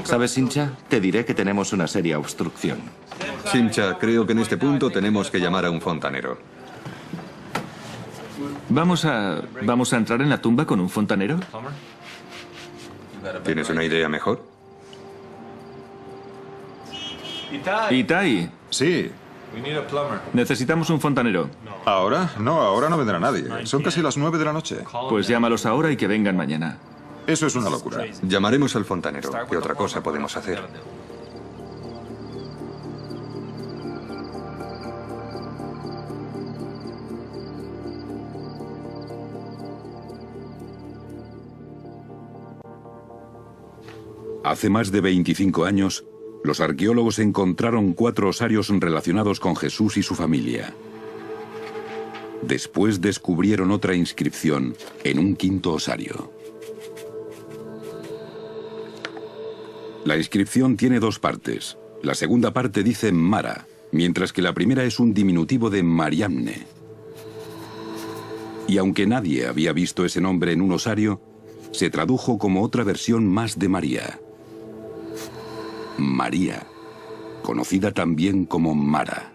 ¿Sabes, Sincha? Te diré que tenemos una seria obstrucción. Sincha, creo que en este punto tenemos que llamar a un fontanero. ¿Vamos a entrar en la tumba con un fontanero? ¿Tienes una idea mejor? Itai. Sí. Necesitamos un fontanero. ¿Ahora? No, ahora no vendrá nadie. Son casi las 9 de la noche. Pues llámalos ahora y que vengan mañana. Eso es una locura. Llamaremos al fontanero. ¿Qué otra cosa podemos hacer? Hace más de 25 años, los arqueólogos encontraron 4 osarios relacionados con Jesús y su familia. Después descubrieron otra inscripción en un 5.º osario. La inscripción tiene 2 partes. La segunda parte dice Mara, mientras que la primera es un diminutivo de Mariamne. Y aunque nadie había visto ese nombre en un osario, se tradujo como otra versión más de María. María, conocida también como Mara.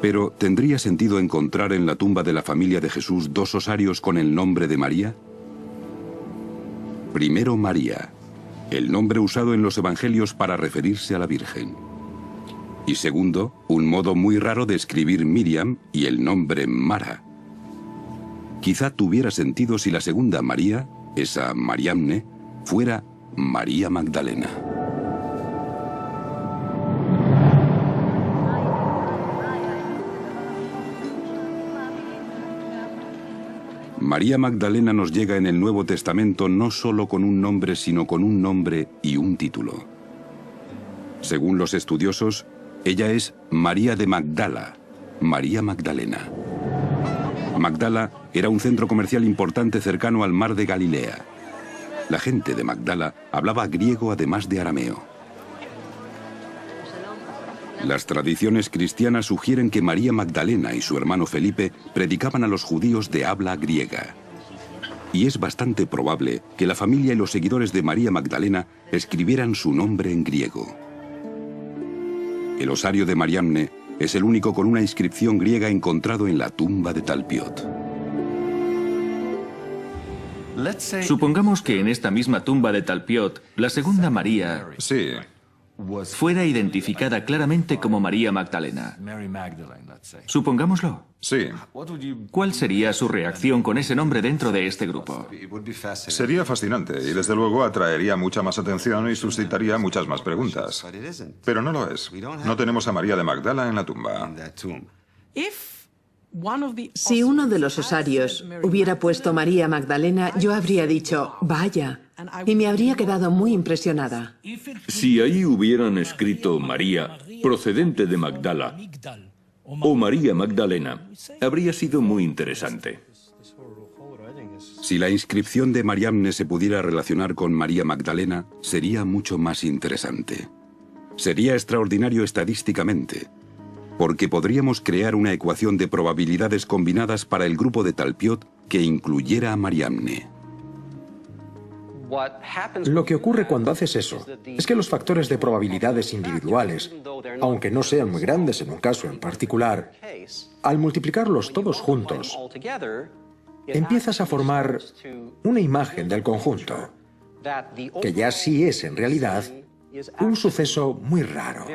Pero, ¿tendría sentido encontrar en la tumba de la familia de Jesús 2 osarios con el nombre de María? Primero, María, el nombre usado en los evangelios para referirse a la Virgen. Y segundo, un modo muy raro de escribir Miriam y el nombre Mara. Quizá tuviera sentido si la segunda María, esa Mariamne, fuera María Magdalena. María Magdalena nos llega en el Nuevo Testamento no solo con un nombre, sino con un nombre y un título. Según los estudiosos, ella es María de Magdala, María Magdalena. Magdala era un centro comercial importante cercano al mar de Galilea. La gente de Magdala hablaba griego además de arameo. Las tradiciones cristianas sugieren que María Magdalena y su hermano Felipe predicaban a los judíos de habla griega. Y es bastante probable que la familia y los seguidores de María Magdalena escribieran su nombre en griego. El osario de Mariamne es el único con una inscripción griega encontrado en la tumba de Talpiot. Supongamos que en esta misma tumba de Talpiot, la segunda María Sí. fuera identificada claramente como María Magdalena. Supongámoslo. Sí. ¿Cuál sería su reacción con ese nombre dentro de este grupo? Sería fascinante y desde luego atraería mucha más atención y suscitaría muchas más preguntas. Pero no lo es. No tenemos a María de Magdala en la tumba. Si uno de los osarios hubiera puesto María Magdalena, yo habría dicho, vaya, y me habría quedado muy impresionada. Si ahí hubieran escrito María, procedente de Magdala, o María Magdalena, habría sido muy interesante. Si la inscripción de Mariamne se pudiera relacionar con María Magdalena, sería mucho más interesante. Sería extraordinario estadísticamente, porque podríamos crear una ecuación de probabilidades combinadas para el grupo de Talpiot que incluyera a Mariamne. Lo que ocurre cuando haces eso es que los factores de probabilidades individuales, aunque no sean muy grandes en un caso en particular, al multiplicarlos todos juntos, empiezas a formar una imagen del conjunto, que ya sí es en realidad un suceso muy raro.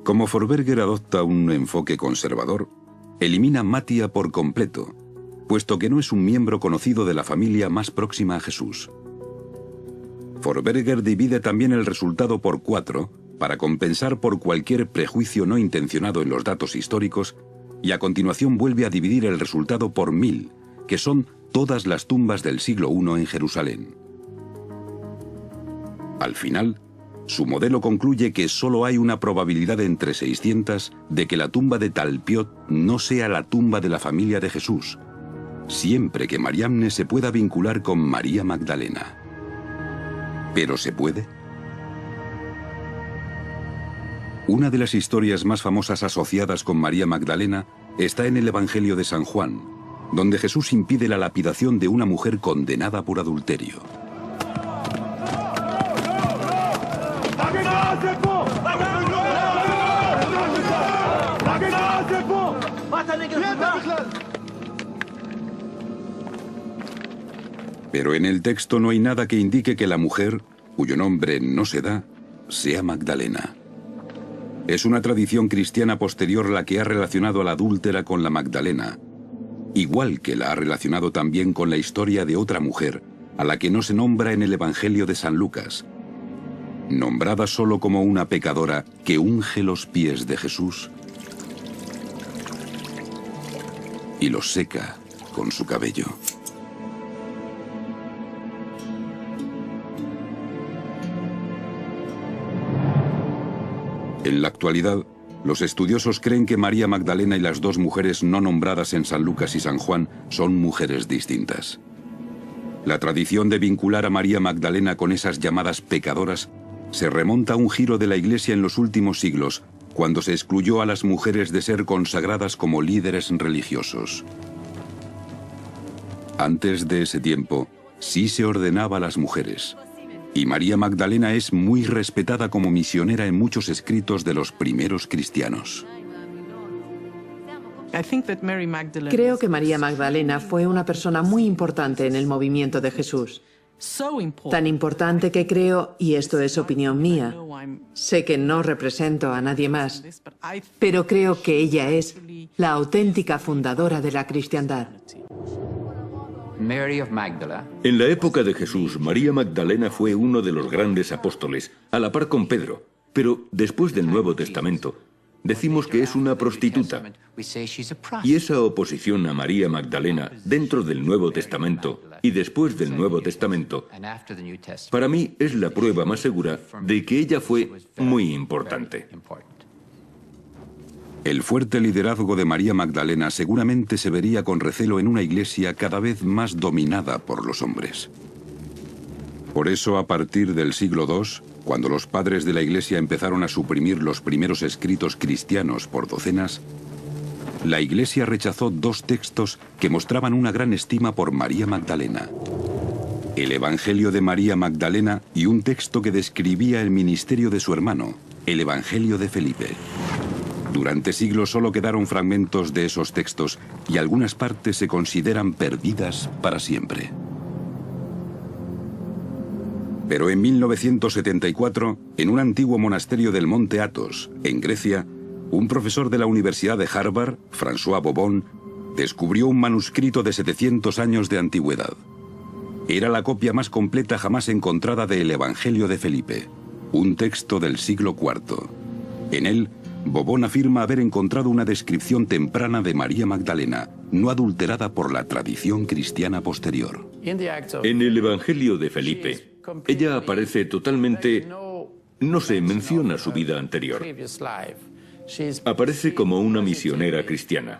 Como Forberger adopta un enfoque conservador, elimina Matia por completo, puesto que no es un miembro conocido de la familia más próxima a Jesús. Forberger divide también el resultado por 4 para compensar por cualquier prejuicio no intencionado en los datos históricos, y a continuación vuelve a dividir el resultado por 1000, que son todas las tumbas del siglo I en Jerusalén. Al final, su modelo concluye que solo hay una probabilidad entre 600 de que la tumba de Talpiot no sea la tumba de la familia de Jesús, siempre que Mariamne se pueda vincular con María Magdalena. ¿Pero se puede? Una de las historias más famosas asociadas con María Magdalena está en el Evangelio de San Juan, donde Jesús impide la lapidación de una mujer condenada por adulterio. Pero en el texto no hay nada que indique que la mujer, cuyo nombre no se da, sea Magdalena. Es una tradición cristiana posterior la que ha relacionado a la adúltera con la Magdalena, igual que la ha relacionado también con la historia de otra mujer, a la que no se nombra en el Evangelio de San Lucas, nombrada solo como una pecadora que unge los pies de Jesús y los seca con su cabello. En la actualidad, los estudiosos creen que María Magdalena y las dos mujeres no nombradas en San Lucas y San Juan son mujeres distintas. La tradición de vincular a María Magdalena con esas llamadas pecadoras se remonta a un giro de la Iglesia en los últimos siglos, cuando se excluyó a las mujeres de ser consagradas como líderes religiosos. Antes de ese tiempo, sí se ordenaba a las mujeres, y María Magdalena es muy respetada como misionera en muchos escritos de los primeros cristianos. Creo que María Magdalena fue una persona muy importante en el movimiento de Jesús. Tan importante que creo, y esto es opinión mía, sé que no represento a nadie más, pero creo que ella es la auténtica fundadora de la cristiandad. En la época de Jesús, María Magdalena fue uno de los grandes apóstoles, a la par con Pedro, pero después del Nuevo Testamento, decimos que es una prostituta. Y esa oposición a María Magdalena dentro del Nuevo Testamento y después del Nuevo Testamento, para mí es la prueba más segura de que ella fue muy importante. El fuerte liderazgo de María Magdalena seguramente se vería con recelo en una iglesia cada vez más dominada por los hombres. Por eso, a partir del siglo II, cuando los padres de la Iglesia empezaron a suprimir los primeros escritos cristianos por docenas, la Iglesia rechazó 2 textos que mostraban una gran estima por María Magdalena: el Evangelio de María Magdalena y un texto que describía el ministerio de su hermano, el Evangelio de Felipe. Durante siglos solo quedaron fragmentos de esos textos y algunas partes se consideran perdidas para siempre. Pero en 1974, en un antiguo monasterio del monte Athos, en Grecia, un profesor de la Universidad de Harvard, François Bobon, descubrió un manuscrito de 700 años de antigüedad. Era la copia más completa jamás encontrada del Evangelio de Felipe, un texto del siglo IV. En él, Bobon afirma haber encontrado una descripción temprana de María Magdalena, no adulterada por la tradición cristiana posterior. En el Evangelio de Felipe, ella aparece totalmente... no se menciona su vida anterior. Aparece como una misionera cristiana.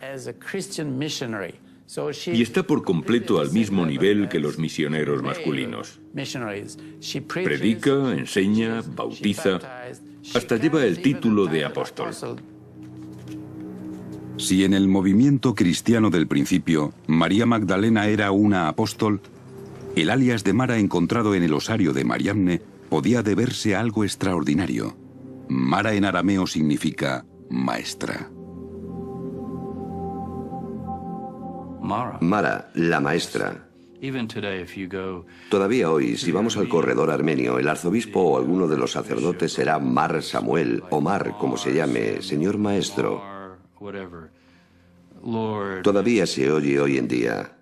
Y está por completo al mismo nivel que los misioneros masculinos. Predica, enseña, bautiza, hasta lleva el título de apóstol. Si en el movimiento cristiano del principio María Magdalena era una apóstol, el alias de Mara encontrado en el osario de Mariamne podía deberse a algo extraordinario. Mara en arameo significa maestra. Mara, la maestra. Todavía hoy, si vamos al corredor armenio, el arzobispo o alguno de los sacerdotes será Mar Samuel, o Mar, como se llame, señor maestro. Todavía se oye hoy en día.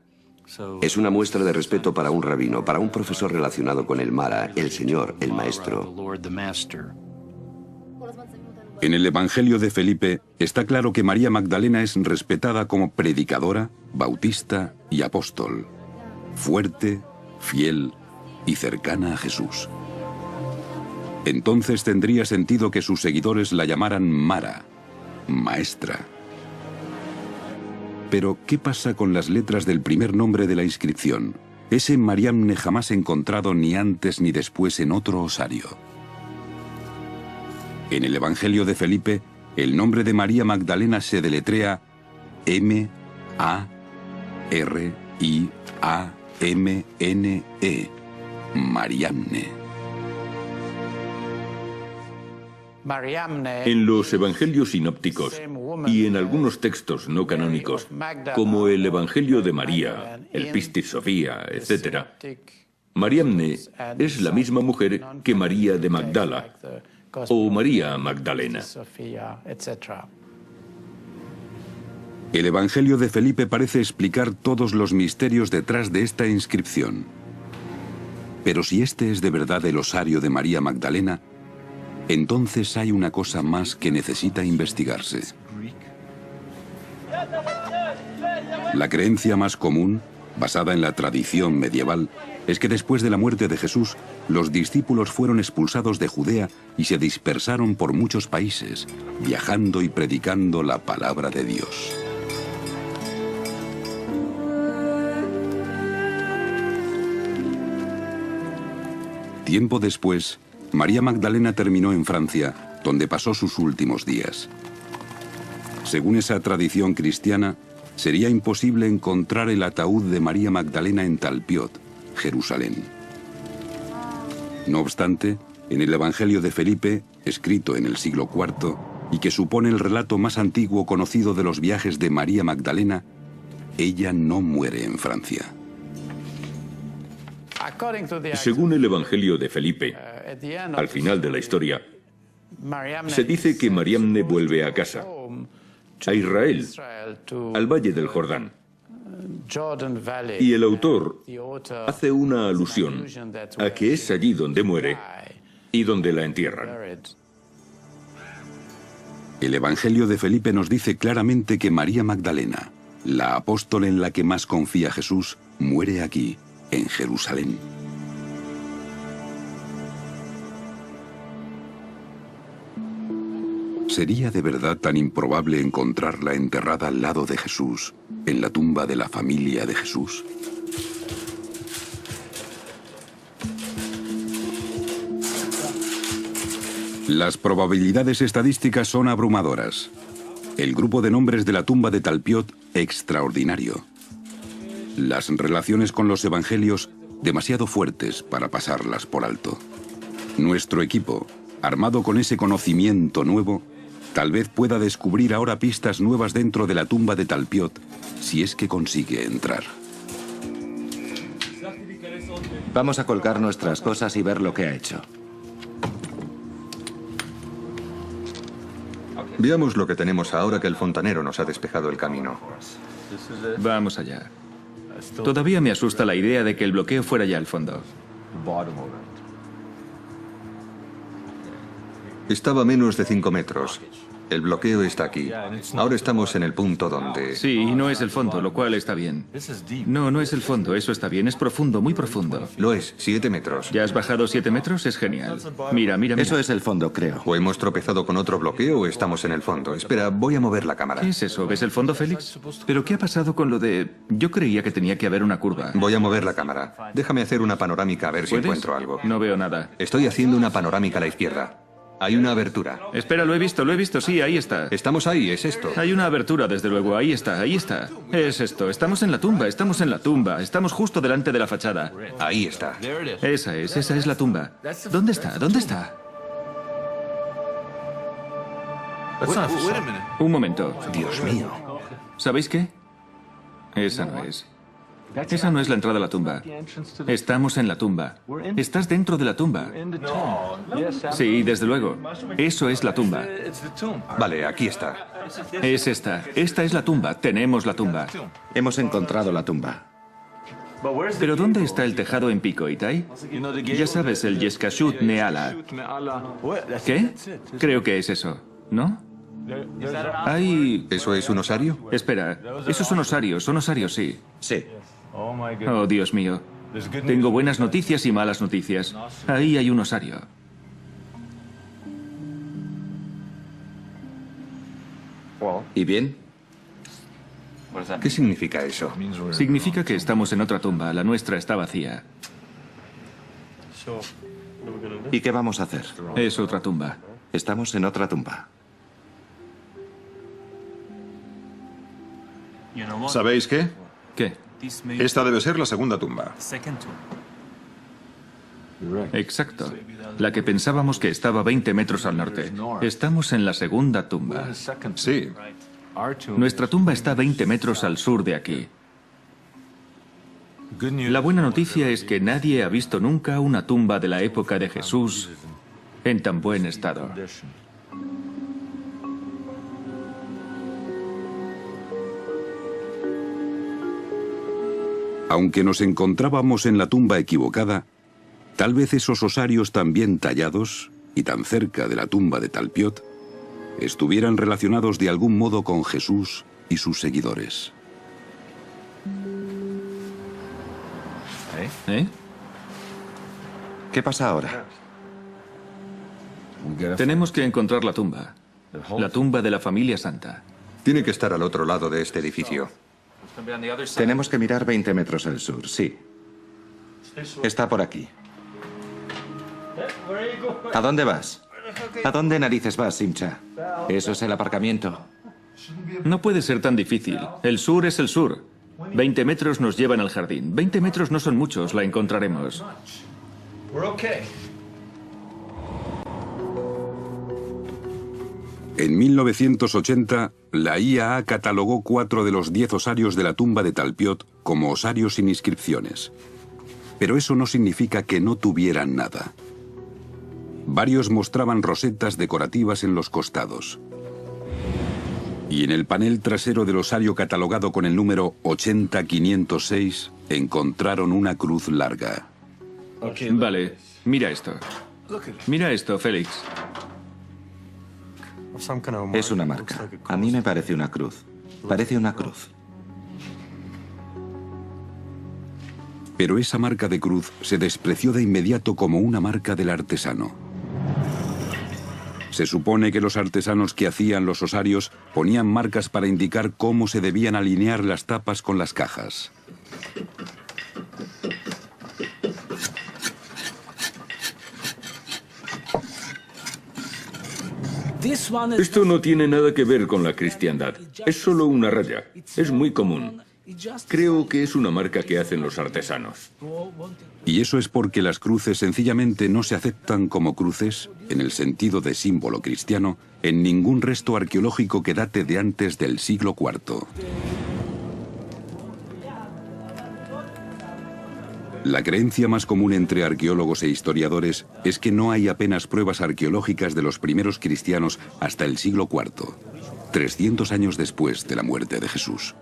Es una muestra de respeto para un rabino, para un profesor relacionado con el Mara, el señor, el maestro. En el Evangelio de Felipe está claro que María Magdalena es respetada como predicadora, bautista y apóstol. Fuerte, fiel y cercana a Jesús. Entonces tendría sentido que sus seguidores la llamaran Mara, maestra. Pero, ¿qué pasa con las letras del primer nombre de la inscripción? Ese Mariamne jamás encontrado ni antes ni después en otro osario. En el Evangelio de Felipe, el nombre de María Magdalena se deletrea M-A-R-I-A-M-N-E, Mariamne. En los evangelios sinópticos y en algunos textos no canónicos, como el Evangelio de María, el Pistis Sofía, etc., Mariamne es la misma mujer que María de Magdala o María Magdalena. El Evangelio de Felipe parece explicar todos los misterios detrás de esta inscripción. Pero si este es de verdad el osario de María Magdalena, entonces hay una cosa más que necesita investigarse. La creencia más común, basada en la tradición medieval, es que después de la muerte de Jesús, los discípulos fueron expulsados de Judea y se dispersaron por muchos países, viajando y predicando la palabra de Dios. Tiempo después, María Magdalena terminó en Francia, donde pasó sus últimos días. Según esa tradición cristiana, sería imposible encontrar el ataúd de María Magdalena en Talpiot, Jerusalén. No obstante, en el Evangelio de Felipe, escrito en el siglo IV, y que supone el relato más antiguo conocido de los viajes de María Magdalena, ella no muere en Francia. Según el Evangelio de Felipe, al final de la historia, se dice que Mariamne vuelve a casa, a Israel, al Valle del Jordán. Y el autor hace una alusión a que es allí donde muere y donde la entierran. El Evangelio de Felipe nos dice claramente que María Magdalena, la apóstol en la que más confía Jesús, muere aquí, en Jerusalén. ¿Sería de verdad tan improbable encontrarla enterrada al lado de Jesús, en la tumba de la familia de Jesús? Las probabilidades estadísticas son abrumadoras. El grupo de nombres de la tumba de Talpiot, extraordinario. Las relaciones con los evangelios, demasiado fuertes para pasarlas por alto. Nuestro equipo, armado con ese conocimiento nuevo, tal vez pueda descubrir ahora pistas nuevas dentro de la tumba de Talpiot, si es que consigue entrar. Vamos a colgar nuestras cosas y ver lo que ha hecho. Veamos lo que tenemos ahora que el fontanero nos ha despejado el camino. Vamos allá. Todavía me asusta la idea de que el bloqueo fuera ya al fondo. Estaba a menos de 5 metros. El bloqueo está aquí. Ahora estamos en el punto donde... Sí, y no es el fondo, lo cual está bien. No, no es el fondo, eso está bien. Es profundo, muy profundo. Lo es, 7 metros. ¿Ya has bajado 7 metros? Es genial. Mira, mira, mira. Eso es el fondo, creo. O hemos tropezado con otro bloqueo o estamos en el fondo. Espera, voy a mover la cámara. ¿Qué es eso? ¿Ves el fondo, Félix? ¿Pero qué ha pasado con lo de...? Yo creía que tenía que haber una curva. Voy a mover la cámara. Déjame hacer una panorámica a ver si encuentro algo. No veo nada. Estoy haciendo una panorámica a la izquierda. Hay una abertura. Espera, lo he visto, sí, ahí está. Estamos ahí, es esto. Hay una abertura, desde luego, ahí está, ahí está. Es esto, estamos en la tumba, estamos justo delante de la fachada. Ahí está. Esa es la tumba. ¿Dónde está? ¿Dónde está? Un momento. Dios mío. ¿Sabéis qué? Esa no es. Esa no es la entrada a la tumba. Estamos en la tumba. Estás dentro de la tumba. Sí, desde luego. Eso es la tumba. Vale, aquí está. Es esta. Esta es la tumba. Tenemos la tumba. Hemos encontrado la tumba. ¿Pero dónde está el tejado en pico, Itai? Ya sabes, el Yeskashut Neala. ¿Qué? Creo que es eso, ¿no? Hay... ¿Eso es un osario? Espera, esos son osarios, sí. Sí. Oh, Dios mío. Tengo buenas noticias y malas noticias. Ahí hay un osario. ¿Y bien? ¿Qué significa eso? Significa que estamos en otra tumba. La nuestra está vacía. ¿Y qué vamos a hacer? Es otra tumba. Estamos en otra tumba. ¿Sabéis qué? ¿Qué? Esta debe ser la segunda tumba. Exacto. La que pensábamos que estaba 20 metros al norte. Estamos en la segunda tumba. Sí. Nuestra tumba está 20 metros al sur de aquí. La buena noticia es que nadie ha visto nunca una tumba de la época de Jesús en tan buen estado. Aunque nos encontrábamos en la tumba equivocada, tal vez esos osarios tan bien tallados y tan cerca de la tumba de Talpiot estuvieran relacionados de algún modo con Jesús y sus seguidores. ¿Qué pasa ahora? Tenemos que encontrar la tumba. La tumba de la familia santa. Tiene que estar al otro lado de este edificio. Tenemos que mirar 20 metros al sur, sí. Está por aquí. ¿A dónde vas? ¿A dónde narices vas, Simcha? Eso es el aparcamiento. No puede ser tan difícil. El sur es el sur. 20 metros nos llevan al jardín. 20 metros no son muchos, la encontraremos. En 1980, la IAA catalogó 4 de los 10 osarios de la tumba de Talpiot como osarios sin inscripciones. Pero eso no significa que no tuvieran nada. Varios mostraban rosetas decorativas en los costados. Y en el panel trasero del osario catalogado con el número 80506 encontraron una cruz larga. Vale, mira esto. Mira esto, Félix. Es una marca. A mí me parece una cruz. Parece una cruz. Pero esa marca de cruz se despreció de inmediato como una marca del artesano. Se supone que los artesanos que hacían los osarios ponían marcas para indicar cómo se debían alinear las tapas con las cajas. Esto no tiene nada que ver con la cristiandad. Es solo una raya. Es muy común. Creo que es una marca que hacen los artesanos. Y eso es porque las cruces sencillamente no se aceptan como cruces, en el sentido de símbolo cristiano, en ningún resto arqueológico que date de antes del siglo IV. La creencia más común entre arqueólogos e historiadores es que no hay apenas pruebas arqueológicas de los primeros cristianos hasta el siglo IV, 300 años después de la muerte de Jesús.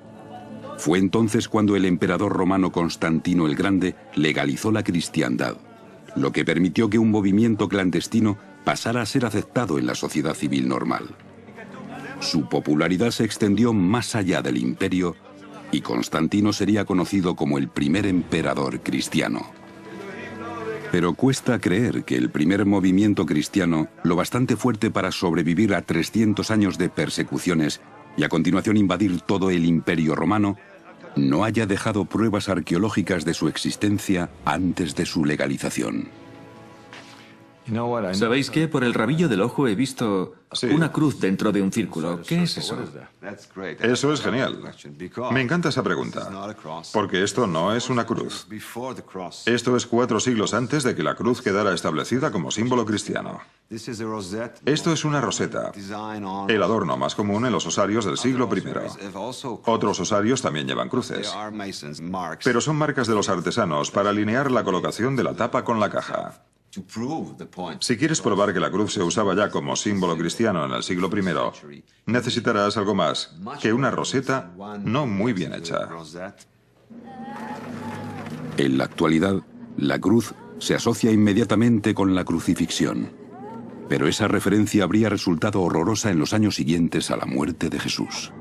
Fue entonces cuando el emperador romano Constantino el Grande legalizó la cristiandad, lo que permitió que un movimiento clandestino pasara a ser aceptado en la sociedad civil normal. Su popularidad se extendió más allá del imperio y Constantino sería conocido como el primer emperador cristiano. Pero cuesta creer que el primer movimiento cristiano, lo bastante fuerte para sobrevivir a 300 años de persecuciones y a continuación invadir todo el imperio romano, no haya dejado pruebas arqueológicas de su existencia antes de su legalización. ¿Sabéis qué? Por el rabillo del ojo he visto una cruz dentro de un círculo. ¿Qué es eso? Eso es genial. Me encanta esa pregunta, porque esto no es una cruz. Esto es 4 siglos antes de que la cruz quedara establecida como símbolo cristiano. Esto es una roseta, el adorno más común en los osarios del siglo I. Otros osarios también llevan cruces, pero son marcas de los artesanos para alinear la colocación de la tapa con la caja. Si quieres probar que la cruz se usaba ya como símbolo cristiano en el siglo I, necesitarás algo más que una roseta no muy bien hecha. En la actualidad, la cruz se asocia inmediatamente con la crucifixión. Pero esa referencia habría resultado horrorosa en los años siguientes a la muerte de Jesús.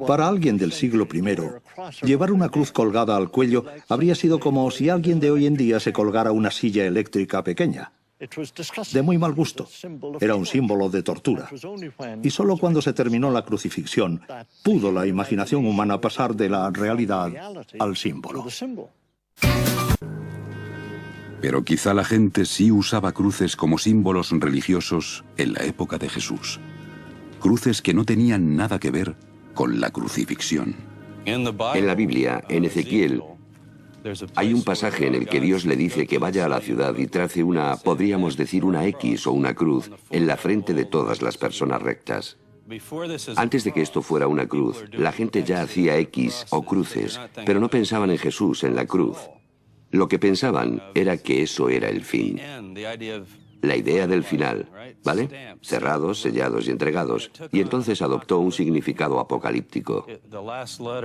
Para alguien del siglo I, llevar una cruz colgada al cuello habría sido como si alguien de hoy en día se colgara una silla eléctrica pequeña. De muy mal gusto. Era un símbolo de tortura. Y solo cuando se terminó la crucifixión pudo la imaginación humana pasar de la realidad al símbolo. Pero quizá la gente sí usaba cruces como símbolos religiosos en la época de Jesús. Cruces que no tenían nada que ver con la crucifixión. En la Biblia, en Ezequiel, hay un pasaje en el que Dios le dice que vaya a la ciudad y trace una, podríamos decir, una X o una cruz en la frente de todas las personas rectas. Antes de que esto fuera una cruz, la gente ya hacía X o cruces, pero no pensaban en Jesús, en la cruz. Lo que pensaban era que eso era el fin. La idea del final, ¿vale? Cerrados, sellados y entregados. Y entonces adoptó un significado apocalíptico.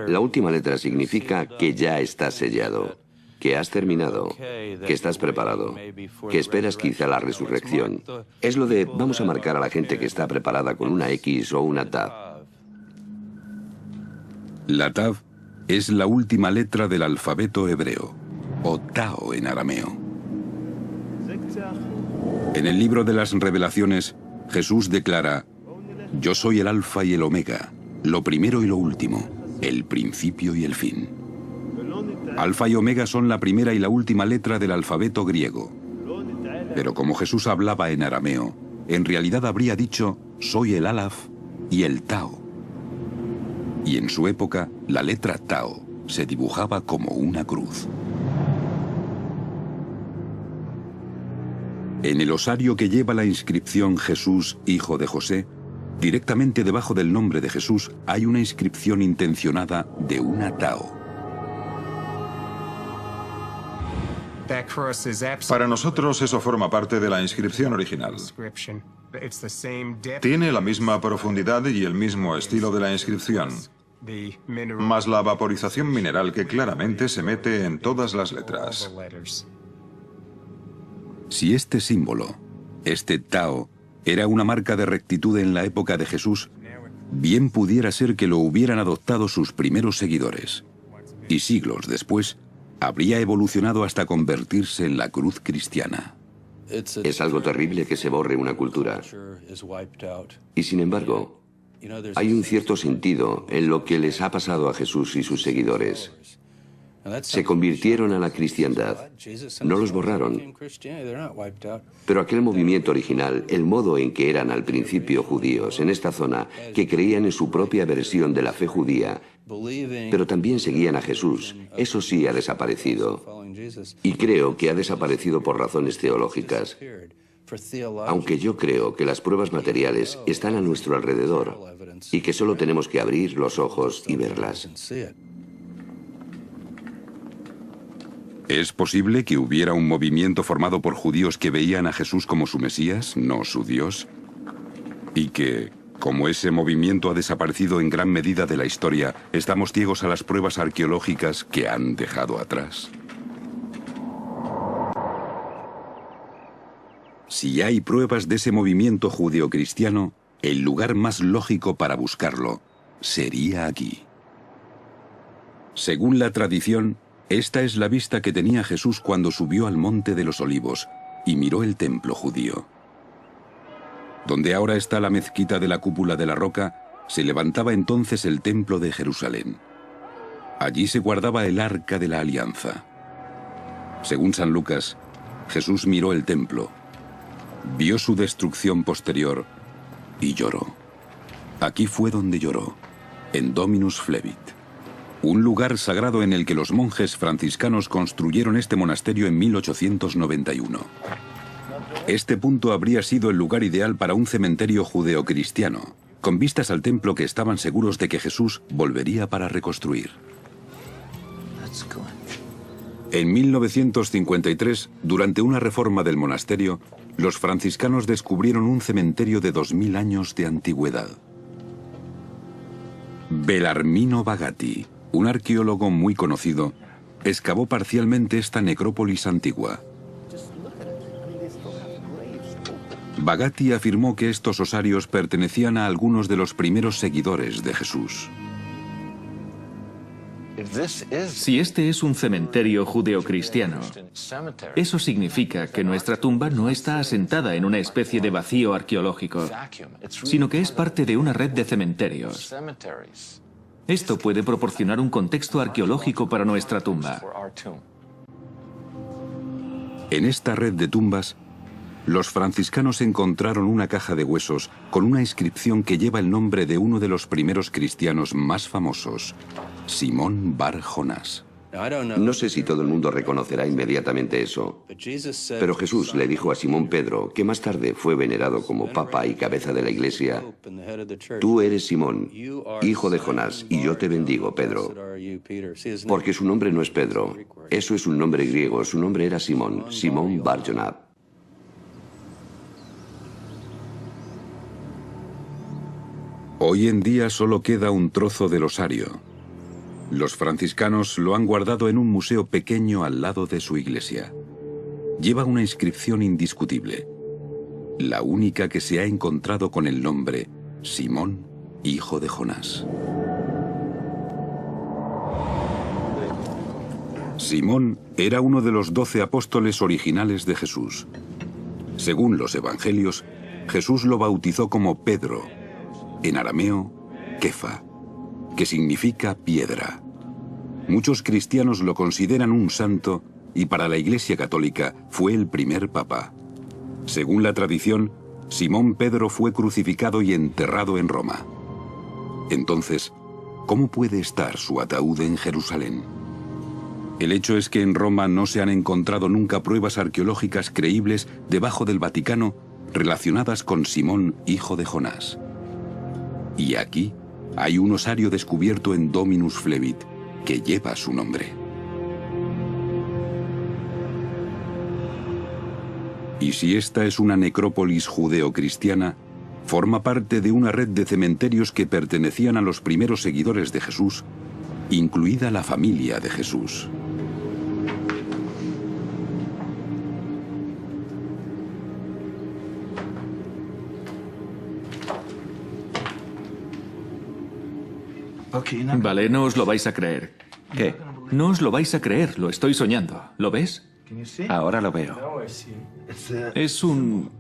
La última letra significa que ya estás sellado, que has terminado, que estás preparado, que esperas quizá la resurrección. Es lo de vamos a marcar a la gente que está preparada con una X o una Tav. La Tav es la última letra del alfabeto hebreo, o Tao en arameo. En el libro de las Revelaciones, Jesús declara: yo soy el Alfa y el Omega, lo primero y lo último, el principio y el fin. Alfa y Omega son la primera y la última letra del alfabeto griego. Pero como Jesús hablaba en arameo, en realidad habría dicho: soy el Alaf y el Tao. Y en su época, la letra Tao se dibujaba como una cruz. En el osario que lleva la inscripción Jesús, hijo de José, directamente debajo del nombre de Jesús hay una inscripción intencionada de una Tao. Para nosotros eso forma parte de la inscripción original. Tiene la misma profundidad y el mismo estilo de la inscripción, más la vaporización mineral que claramente se mete en todas las letras. Si este símbolo, este Tao, era una marca de rectitud en la época de Jesús, bien pudiera ser que lo hubieran adoptado sus primeros seguidores. Y siglos después, habría evolucionado hasta convertirse en la cruz cristiana. Es algo terrible que se borre una cultura. Y sin embargo, hay un cierto sentido en lo que les ha pasado a Jesús y sus seguidores. Se convirtieron a la cristiandad. No los borraron. Pero aquel movimiento original, el modo en que eran al principio judíos en esta zona, que creían en su propia versión de la fe judía, pero también seguían a Jesús, eso sí ha desaparecido. Y creo que ha desaparecido por razones teológicas. Aunque yo creo que las pruebas materiales están a nuestro alrededor y que solo tenemos que abrir los ojos y verlas. ¿Es posible que hubiera un movimiento formado por judíos que veían a Jesús como su Mesías, no su Dios? Y que, como ese movimiento ha desaparecido en gran medida de la historia, estamos ciegos a las pruebas arqueológicas que han dejado atrás. Si hay pruebas de ese movimiento judeocristiano, el lugar más lógico para buscarlo sería aquí. Según la tradición, esta es la vista que tenía Jesús cuando subió al Monte de los Olivos y miró el templo judío. Donde ahora está la mezquita de la cúpula de la roca, se levantaba entonces el templo de Jerusalén. Allí se guardaba el Arca de la Alianza. Según San Lucas, Jesús miró el templo, vio su destrucción posterior y lloró. Aquí fue donde lloró, en Dominus Flevit, un lugar sagrado en el que los monjes franciscanos construyeron este monasterio en 1891. Este punto habría sido el lugar ideal para un cementerio judeocristiano, con vistas al templo que estaban seguros de que Jesús volvería para reconstruir. En 1953, durante una reforma del monasterio, los franciscanos descubrieron un cementerio de 2000 años de antigüedad. Bellarmino Bagatti, un arqueólogo muy conocido, excavó parcialmente esta necrópolis antigua. Bagatti afirmó que estos osarios pertenecían a algunos de los primeros seguidores de Jesús. Si este es un cementerio judeocristiano, eso significa que nuestra tumba no está asentada en una especie de vacío arqueológico, sino que es parte de una red de cementerios. Esto puede proporcionar un contexto arqueológico para nuestra tumba. En esta red de tumbas, los franciscanos encontraron una caja de huesos con una inscripción que lleva el nombre de uno de los primeros cristianos más famosos, Simón Bar Jonás. No sé si todo el mundo reconocerá inmediatamente eso, pero Jesús le dijo a Simón Pedro, que más tarde fue venerado como papa y cabeza de la iglesia: tú eres Simón, hijo de Jonás, y yo te bendigo, Pedro. Porque su nombre no es Pedro, eso es un nombre griego, su nombre era Simón, Simón Bar Jonás. Hoy en día solo queda un trozo del osario. Los franciscanos lo han guardado en un museo pequeño al lado de su iglesia. Lleva una inscripción indiscutible, la única que se ha encontrado con el nombre Simón, hijo de Jonás. Simón era uno de los 12 apóstoles originales de Jesús. Según los evangelios, Jesús lo bautizó como Pedro, en arameo, Kefa, que significa piedra. Muchos cristianos lo consideran un santo y para la Iglesia Católica fue el primer papa. Según la tradición, Simón Pedro fue crucificado y enterrado en Roma. Entonces, ¿cómo puede estar su ataúd en Jerusalén? El hecho es que en Roma no se han encontrado nunca pruebas arqueológicas creíbles debajo del Vaticano relacionadas con Simón, hijo de Jonás. Y aquí hay un osario descubierto en Dominus Flevit que lleva su nombre. Y si esta es una necrópolis judeocristiana, forma parte de una red de cementerios que pertenecían a los primeros seguidores de Jesús, incluida la familia de Jesús. Vale, no os lo vais a creer. ¿Qué? No os lo vais a creer, lo estoy soñando. ¿Lo ves? Ahora lo veo. Es un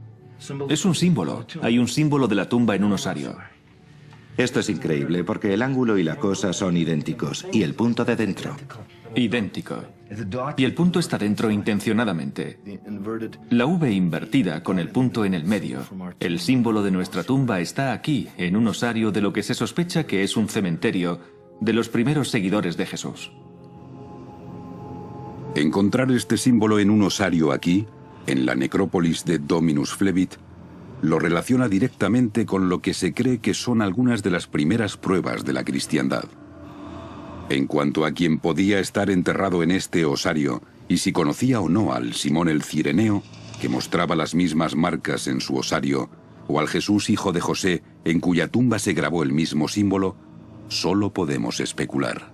símbolo. Hay un símbolo de la tumba en un osario. Esto es increíble porque el ángulo y la cosa son idénticos y el punto de dentro. Idéntico. Y el punto está dentro intencionadamente. La V invertida con el punto en el medio. El símbolo de nuestra tumba está aquí, en un osario de lo que se sospecha que es un cementerio de los primeros seguidores de Jesús. Encontrar este símbolo en un osario aquí, en la necrópolis de Dominus Flevit, lo relaciona directamente con lo que se cree que son algunas de las primeras pruebas de la cristiandad. En cuanto a quien podía estar enterrado en este osario y si conocía o no al Simón el Cireneo, que mostraba las mismas marcas en su osario, o al Jesús hijo de José, en cuya tumba se grabó el mismo símbolo, solo podemos especular.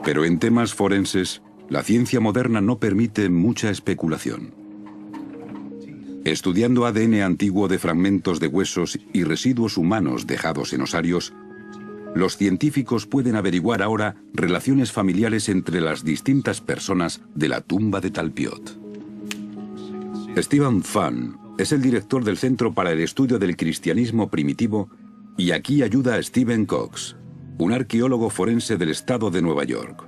Pero en temas forenses, la ciencia moderna no permite mucha especulación. Estudiando ADN antiguo de fragmentos de huesos y residuos humanos dejados en osarios, los científicos pueden averiguar ahora relaciones familiares entre las distintas personas de la tumba de Talpiot. Stephen Pfann es el director del Centro para el Estudio del Cristianismo Primitivo Y aquí ayuda a Stephen Cox, un arqueólogo forense del estado de Nueva York.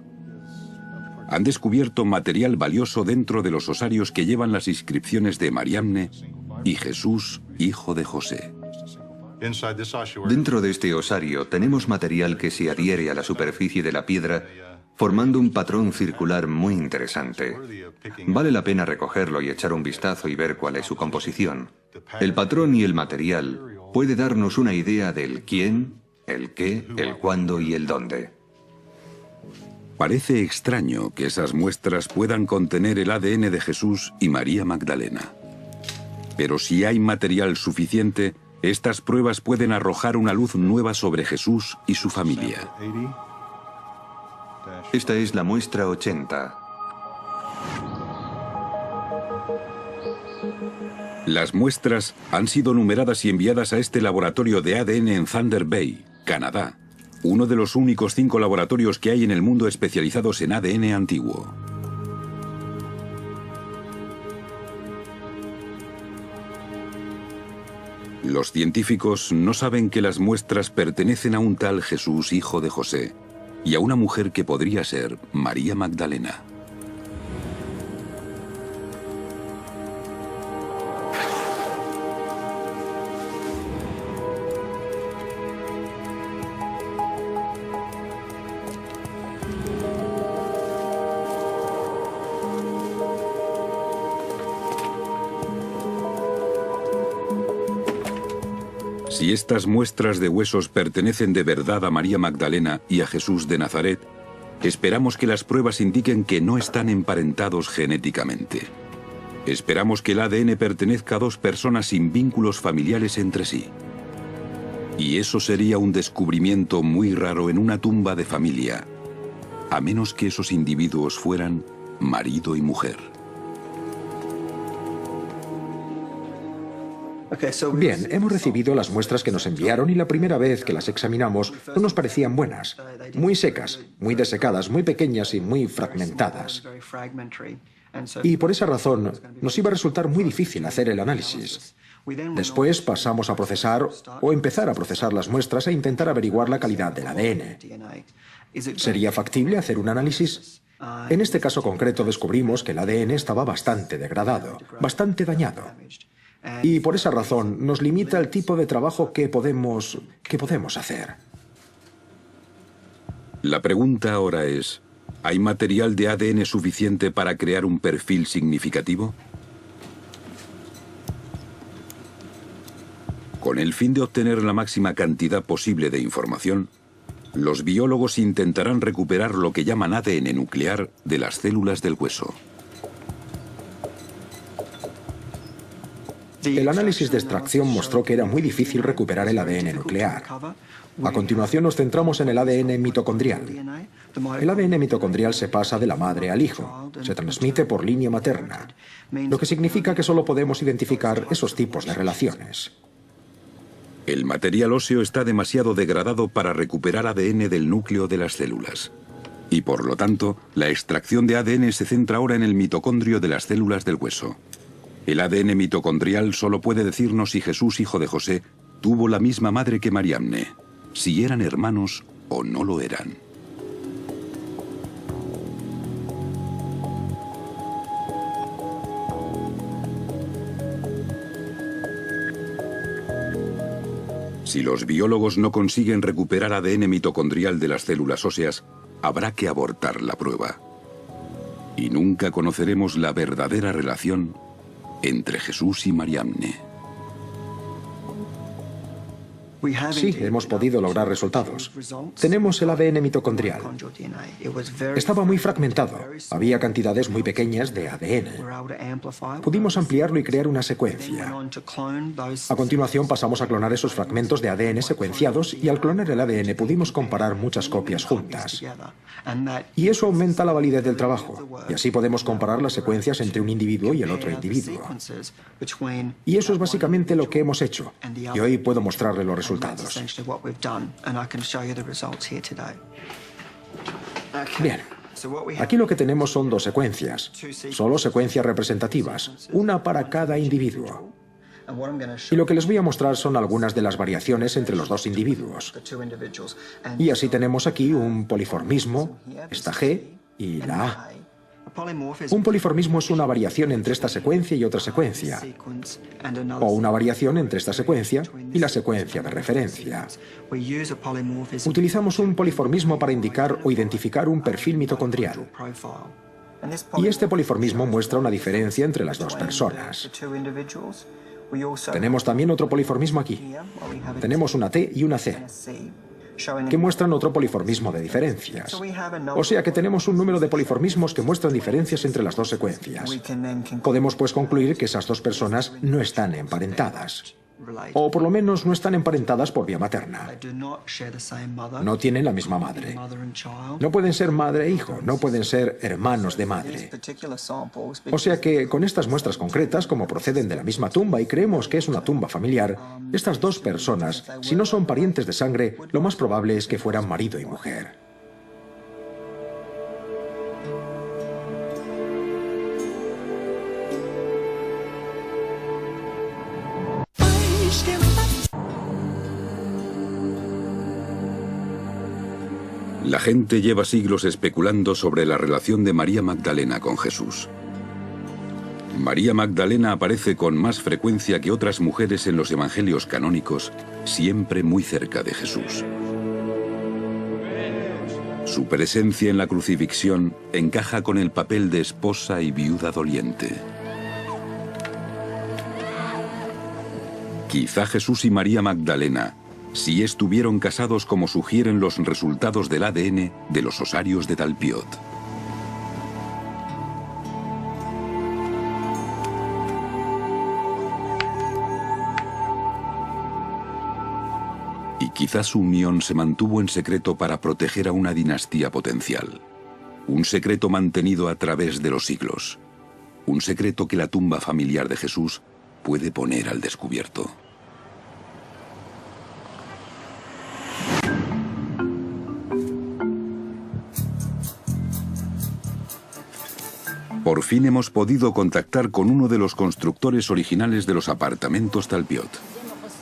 Han descubierto material valioso dentro de los osarios que llevan las inscripciones de Mariamne y Jesús, hijo de José. Dentro de este osario tenemos material que se adhiere a la superficie de la piedra, formando un patrón circular muy interesante. Vale la pena recogerlo y echar un vistazo y ver cuál es su composición. El patrón y el material puede darnos una idea del quién, el qué, el cuándo y el dónde. Parece extraño que esas muestras puedan contener el ADN de Jesús y María Magdalena. Pero si hay material suficiente, estas pruebas pueden arrojar una luz nueva sobre Jesús y su familia. Esta es la muestra 80. Las muestras han sido numeradas y enviadas a este laboratorio de ADN en Thunder Bay, Canadá, uno de los únicos 5 laboratorios que hay en el mundo especializados en ADN antiguo. Los científicos no saben que las muestras pertenecen a un tal Jesús, hijo de José, y a una mujer que podría ser María Magdalena. Si estas muestras de huesos pertenecen de verdad a María Magdalena y a Jesús de Nazaret, esperamos que las pruebas indiquen que no están emparentados genéticamente. Esperamos que el ADN pertenezca a 2 personas sin vínculos familiares entre sí. Y eso sería un descubrimiento muy raro en una tumba de familia, a menos que esos individuos fueran marido y mujer. Bien, hemos recibido las muestras que nos enviaron y la primera vez que las examinamos no nos parecían buenas. Muy secas, muy desecadas, muy pequeñas y muy fragmentadas. Y por esa razón nos iba a resultar muy difícil hacer el análisis. Después pasamos a procesar o empezar a procesar las muestras e intentar averiguar la calidad del ADN. ¿Sería factible hacer un análisis? En este caso concreto descubrimos que el ADN estaba bastante degradado, bastante dañado. Y por esa razón nos limita el tipo de trabajo que podemos hacer. La pregunta ahora es, ¿hay material de ADN suficiente para crear un perfil significativo? Con el fin de obtener la máxima cantidad posible de información, los biólogos intentarán recuperar lo que llaman ADN nuclear de las células del hueso. El análisis de extracción mostró que era muy difícil recuperar el ADN nuclear. A continuación nos centramos en el ADN mitocondrial. El ADN mitocondrial se pasa de la madre al hijo, se transmite por línea materna, lo que significa que solo podemos identificar esos tipos de relaciones. El material óseo está demasiado degradado para recuperar ADN del núcleo de las células. Y por lo tanto, la extracción de ADN se centra ahora en el mitocondrio de las células del hueso. El ADN mitocondrial solo puede decirnos si Jesús, hijo de José, tuvo la misma madre que Mariamne, si eran hermanos o no lo eran. Si los biólogos no consiguen recuperar ADN mitocondrial de las células óseas, habrá que abortar la prueba. Y nunca conoceremos la verdadera relación entre Jesús y Mariamne. Sí, hemos podido lograr resultados. Tenemos el ADN mitocondrial. Estaba muy fragmentado. Había cantidades muy pequeñas de ADN. Pudimos ampliarlo y crear una secuencia. A continuación pasamos a clonar esos fragmentos de ADN secuenciados y al clonar el ADN pudimos comparar muchas copias juntas. Y eso aumenta la validez del trabajo. Y así podemos comparar las secuencias entre un individuo y el otro individuo. Y eso es básicamente lo que hemos hecho. Y hoy puedo mostrarle los resultados. Bien. Aquí lo que tenemos son 2 secuencias, solo secuencias representativas, una para cada individuo. Y lo que les voy a mostrar son algunas de las variaciones entre los dos individuos. Y así tenemos aquí un poliformismo, esta G y la A. Un poliformismo es una variación entre esta secuencia y otra secuencia, o una variación entre esta secuencia y la secuencia de referencia. Utilizamos un poliformismo para indicar o identificar un perfil mitocondrial. Y este poliformismo muestra una diferencia entre las dos personas. Tenemos también otro poliformismo aquí. Tenemos una T y una C, que muestran otro poliformismo de diferencias. O sea que tenemos un número de poliformismos que muestran diferencias entre las dos secuencias. Podemos pues concluir que esas dos personas no están emparentadas. O por lo menos no están emparentadas por vía materna. No tienen la misma madre. No pueden ser madre e hijo, no pueden ser hermanos de madre. O sea que con estas muestras concretas, como proceden de la misma tumba y creemos que es una tumba familiar, estas dos personas, si no son parientes de sangre, lo más probable es que fueran marido y mujer. La gente lleva siglos especulando sobre la relación de María Magdalena con Jesús. María Magdalena aparece con más frecuencia que otras mujeres en los evangelios canónicos, siempre muy cerca de Jesús. Su presencia en la crucifixión encaja con el papel de esposa y viuda doliente. Quizá Jesús y María Magdalena sí estuvieron casados como sugieren los resultados del ADN de los osarios de Talpiot. Y quizás su unión se mantuvo en secreto para proteger a una dinastía potencial. Un secreto mantenido a través de los siglos. Un secreto que la tumba familiar de Jesús puede poner al descubierto. Por fin hemos podido contactar con uno de los constructores originales de los apartamentos Talpiot.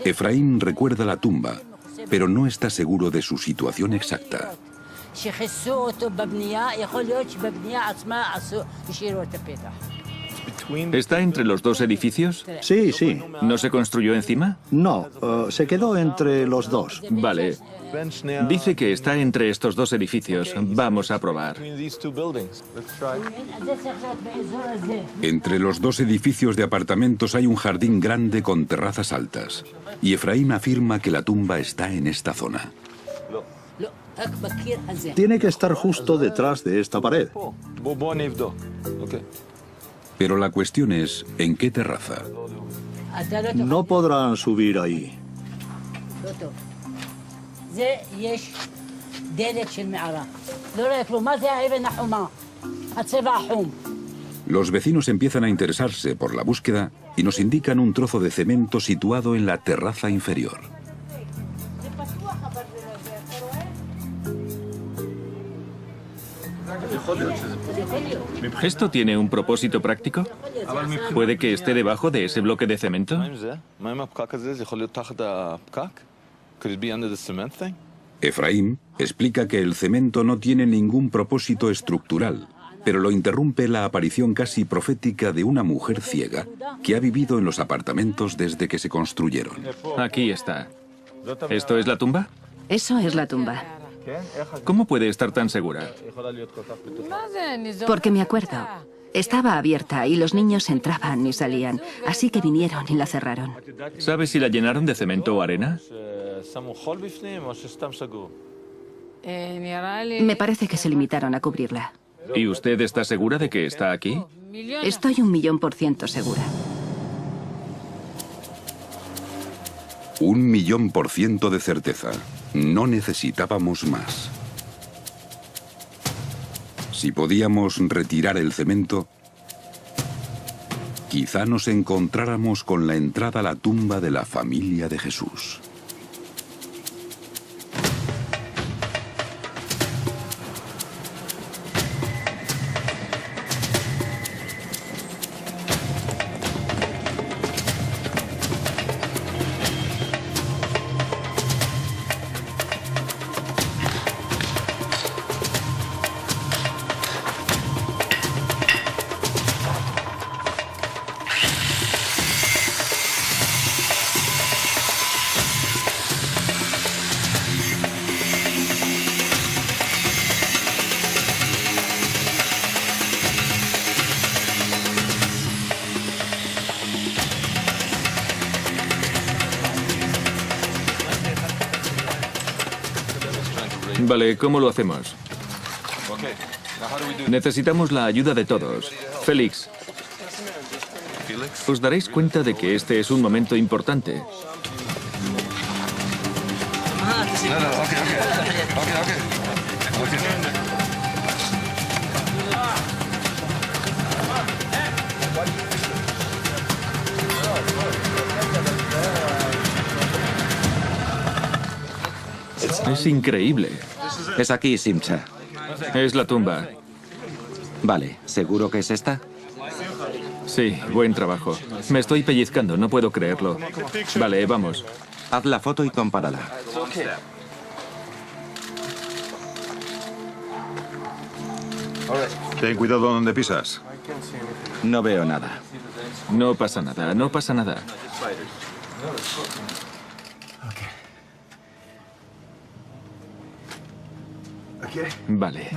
Efraín recuerda la tumba, pero no está seguro de su situación exacta. ¿Está entre los dos edificios? Sí, sí. ¿No se construyó encima? No, se quedó entre los dos. Vale. Dice que está entre estos dos edificios. Vamos a probar. Entre los dos edificios de apartamentos hay un jardín grande con terrazas altas. Y Efraín afirma que la tumba está en esta zona. Tiene que estar justo detrás de esta pared. Pero la cuestión es, ¿en qué terraza? No podrán subir ahí. Los vecinos empiezan a interesarse por la búsqueda y nos indican un trozo de cemento situado en la terraza inferior. ¿Esto tiene un propósito práctico? ¿Puede que esté debajo de ese bloque de cemento? Efraín explica que el cemento no tiene ningún propósito estructural, pero lo interrumpe la aparición casi profética de una mujer ciega que ha vivido en los apartamentos desde que se construyeron. Aquí está. ¿Esto es la tumba? Eso es la tumba. ¿Cómo puede estar tan segura? Porque me acuerdo. Estaba abierta y los niños entraban y salían, así que vinieron y la cerraron. ¿Sabe si la llenaron de cemento o arena? Me parece que se limitaron a cubrirla. ¿Y usted está segura de que está aquí? Estoy 1.000.000% segura. 1.000.000% de certeza. No necesitábamos más. Si podíamos retirar el cemento, quizá nos encontráramos con la entrada a la tumba de la familia de Jesús. Vale, ¿cómo lo hacemos? Necesitamos la ayuda de todos. Félix, os daréis cuenta de que este es un momento importante. Es increíble. Es aquí, Simcha. Es la tumba. Vale, ¿seguro que es esta? Sí, buen trabajo. Me estoy pellizcando, no puedo creerlo. Vale, vamos. Haz la foto y compárala. Ten cuidado donde pisas. No veo nada. No pasa nada, no pasa nada. Vale.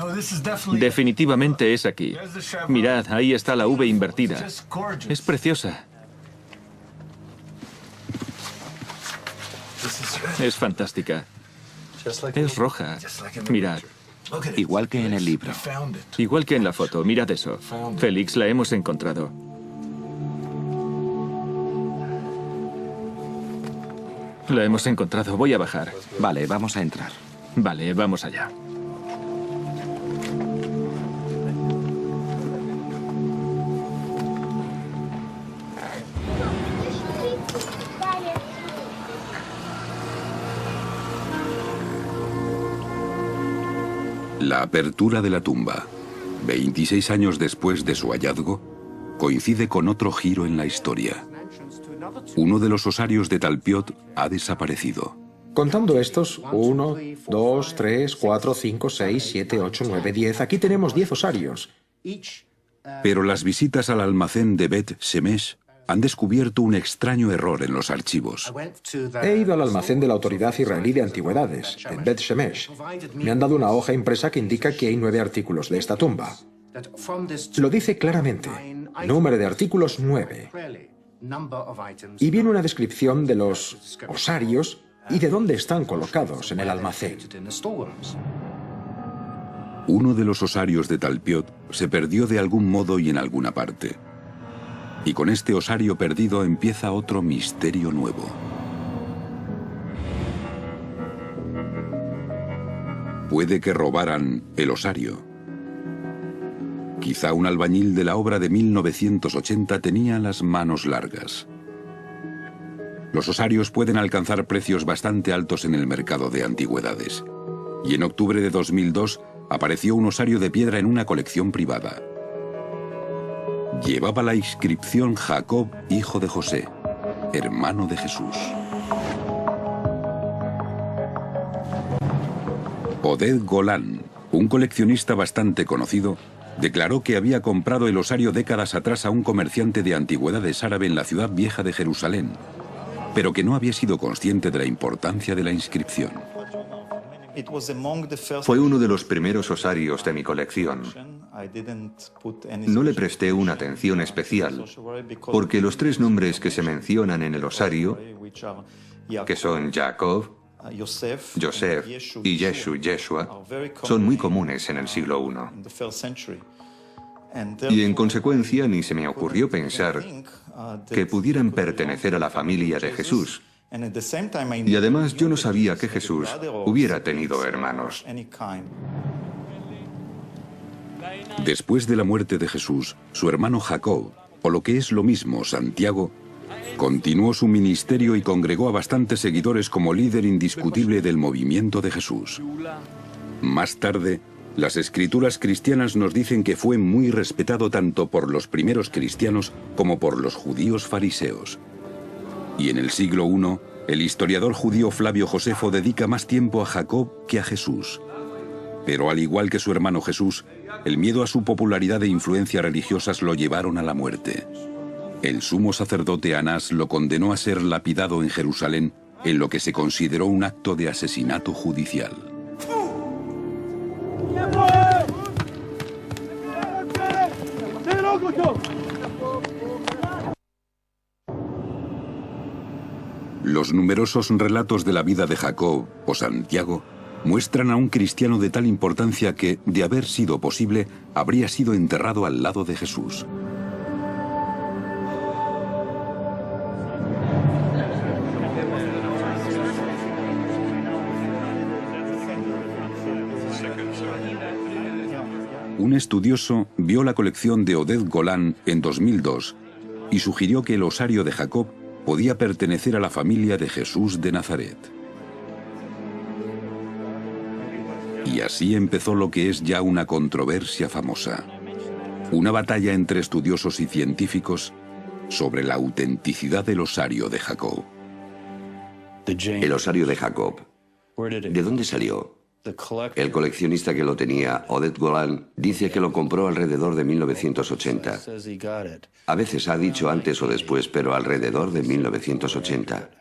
Definitivamente es aquí. Mirad, ahí está la V invertida. Es preciosa. Es fantástica. Es roja. Mirad. Igual que en el libro. Igual que en la foto. Mirad eso. Félix, la hemos encontrado. La hemos encontrado. Voy a bajar. Vale, vamos a entrar. Vale, vamos allá. La apertura de la tumba, 26 años después de su hallazgo, coincide con otro giro en la historia. Uno de los osarios de Talpiot ha desaparecido. Contando estos, 1, 2, 3, 4, 5, 6, 7, 8, 9, 10. Aquí tenemos 10 osarios. Pero las visitas al almacén de Bet Shemesh han descubierto un extraño error en los archivos. He ido al almacén de la Autoridad Israelí de Antigüedades, en Bet Shemesh. Me han dado una hoja impresa que indica que hay 9 artículos de esta tumba. Lo dice claramente. Número de artículos 9. Y viene una descripción de los osarios y de dónde están colocados en el almacén. Uno de los osarios de Talpiot se perdió de algún modo y en alguna parte. Y con este osario perdido empieza otro misterio nuevo. Puede que robaran el osario. Quizá un albañil de la obra de 1980 tenía las manos largas. Los osarios pueden alcanzar precios bastante altos en el mercado de antigüedades. Y en octubre de 2002 apareció un osario de piedra en una colección privada. Llevaba la inscripción Jacob, hijo de José, hermano de Jesús. Oded Golan, un coleccionista bastante conocido, declaró que había comprado el osario décadas atrás a un comerciante de antigüedades árabe en la ciudad vieja de Jerusalén, pero que no había sido consciente de la importancia de la inscripción. Fue uno de los primeros osarios de mi colección. No le presté una atención especial, porque los 3 nombres que se mencionan en el osario, que son Jacob, Joseph y Yeshua, son muy comunes en el siglo I. Y en consecuencia ni se me ocurrió pensar que pudieran pertenecer a la familia de Jesús. Y además yo no sabía que Jesús hubiera tenido hermanos. Después de la muerte de Jesús, su hermano Jacob, o lo que es lo mismo, Santiago, continuó su ministerio y congregó a bastantes seguidores como líder indiscutible del movimiento de Jesús. Más tarde, las escrituras cristianas nos dicen que fue muy respetado tanto por los primeros cristianos como por los judíos fariseos. Y en el siglo I, el historiador judío Flavio Josefo dedica más tiempo a Jacob que a Jesús. Pero al igual que su hermano Jesús, el miedo a su popularidad e influencias religiosas lo llevaron a la muerte. El sumo sacerdote Anás lo condenó a ser lapidado en Jerusalén en lo que se consideró un acto de asesinato judicial. Los numerosos relatos de la vida de Jacob o Santiago muestran a un cristiano de tal importancia que, de haber sido posible, habría sido enterrado al lado de Jesús. Un estudioso vio la colección de Oded Golan en 2002 y sugirió que el osario de Jacob podía pertenecer a la familia de Jesús de Nazaret. Y así empezó lo que es ya una controversia famosa. Una batalla entre estudiosos y científicos sobre la autenticidad del osario de Jacob. El osario de Jacob. ¿De dónde salió? El coleccionista que lo tenía, Oded Golan, dice que lo compró alrededor de 1980. A veces ha dicho antes o después, pero alrededor de 1980.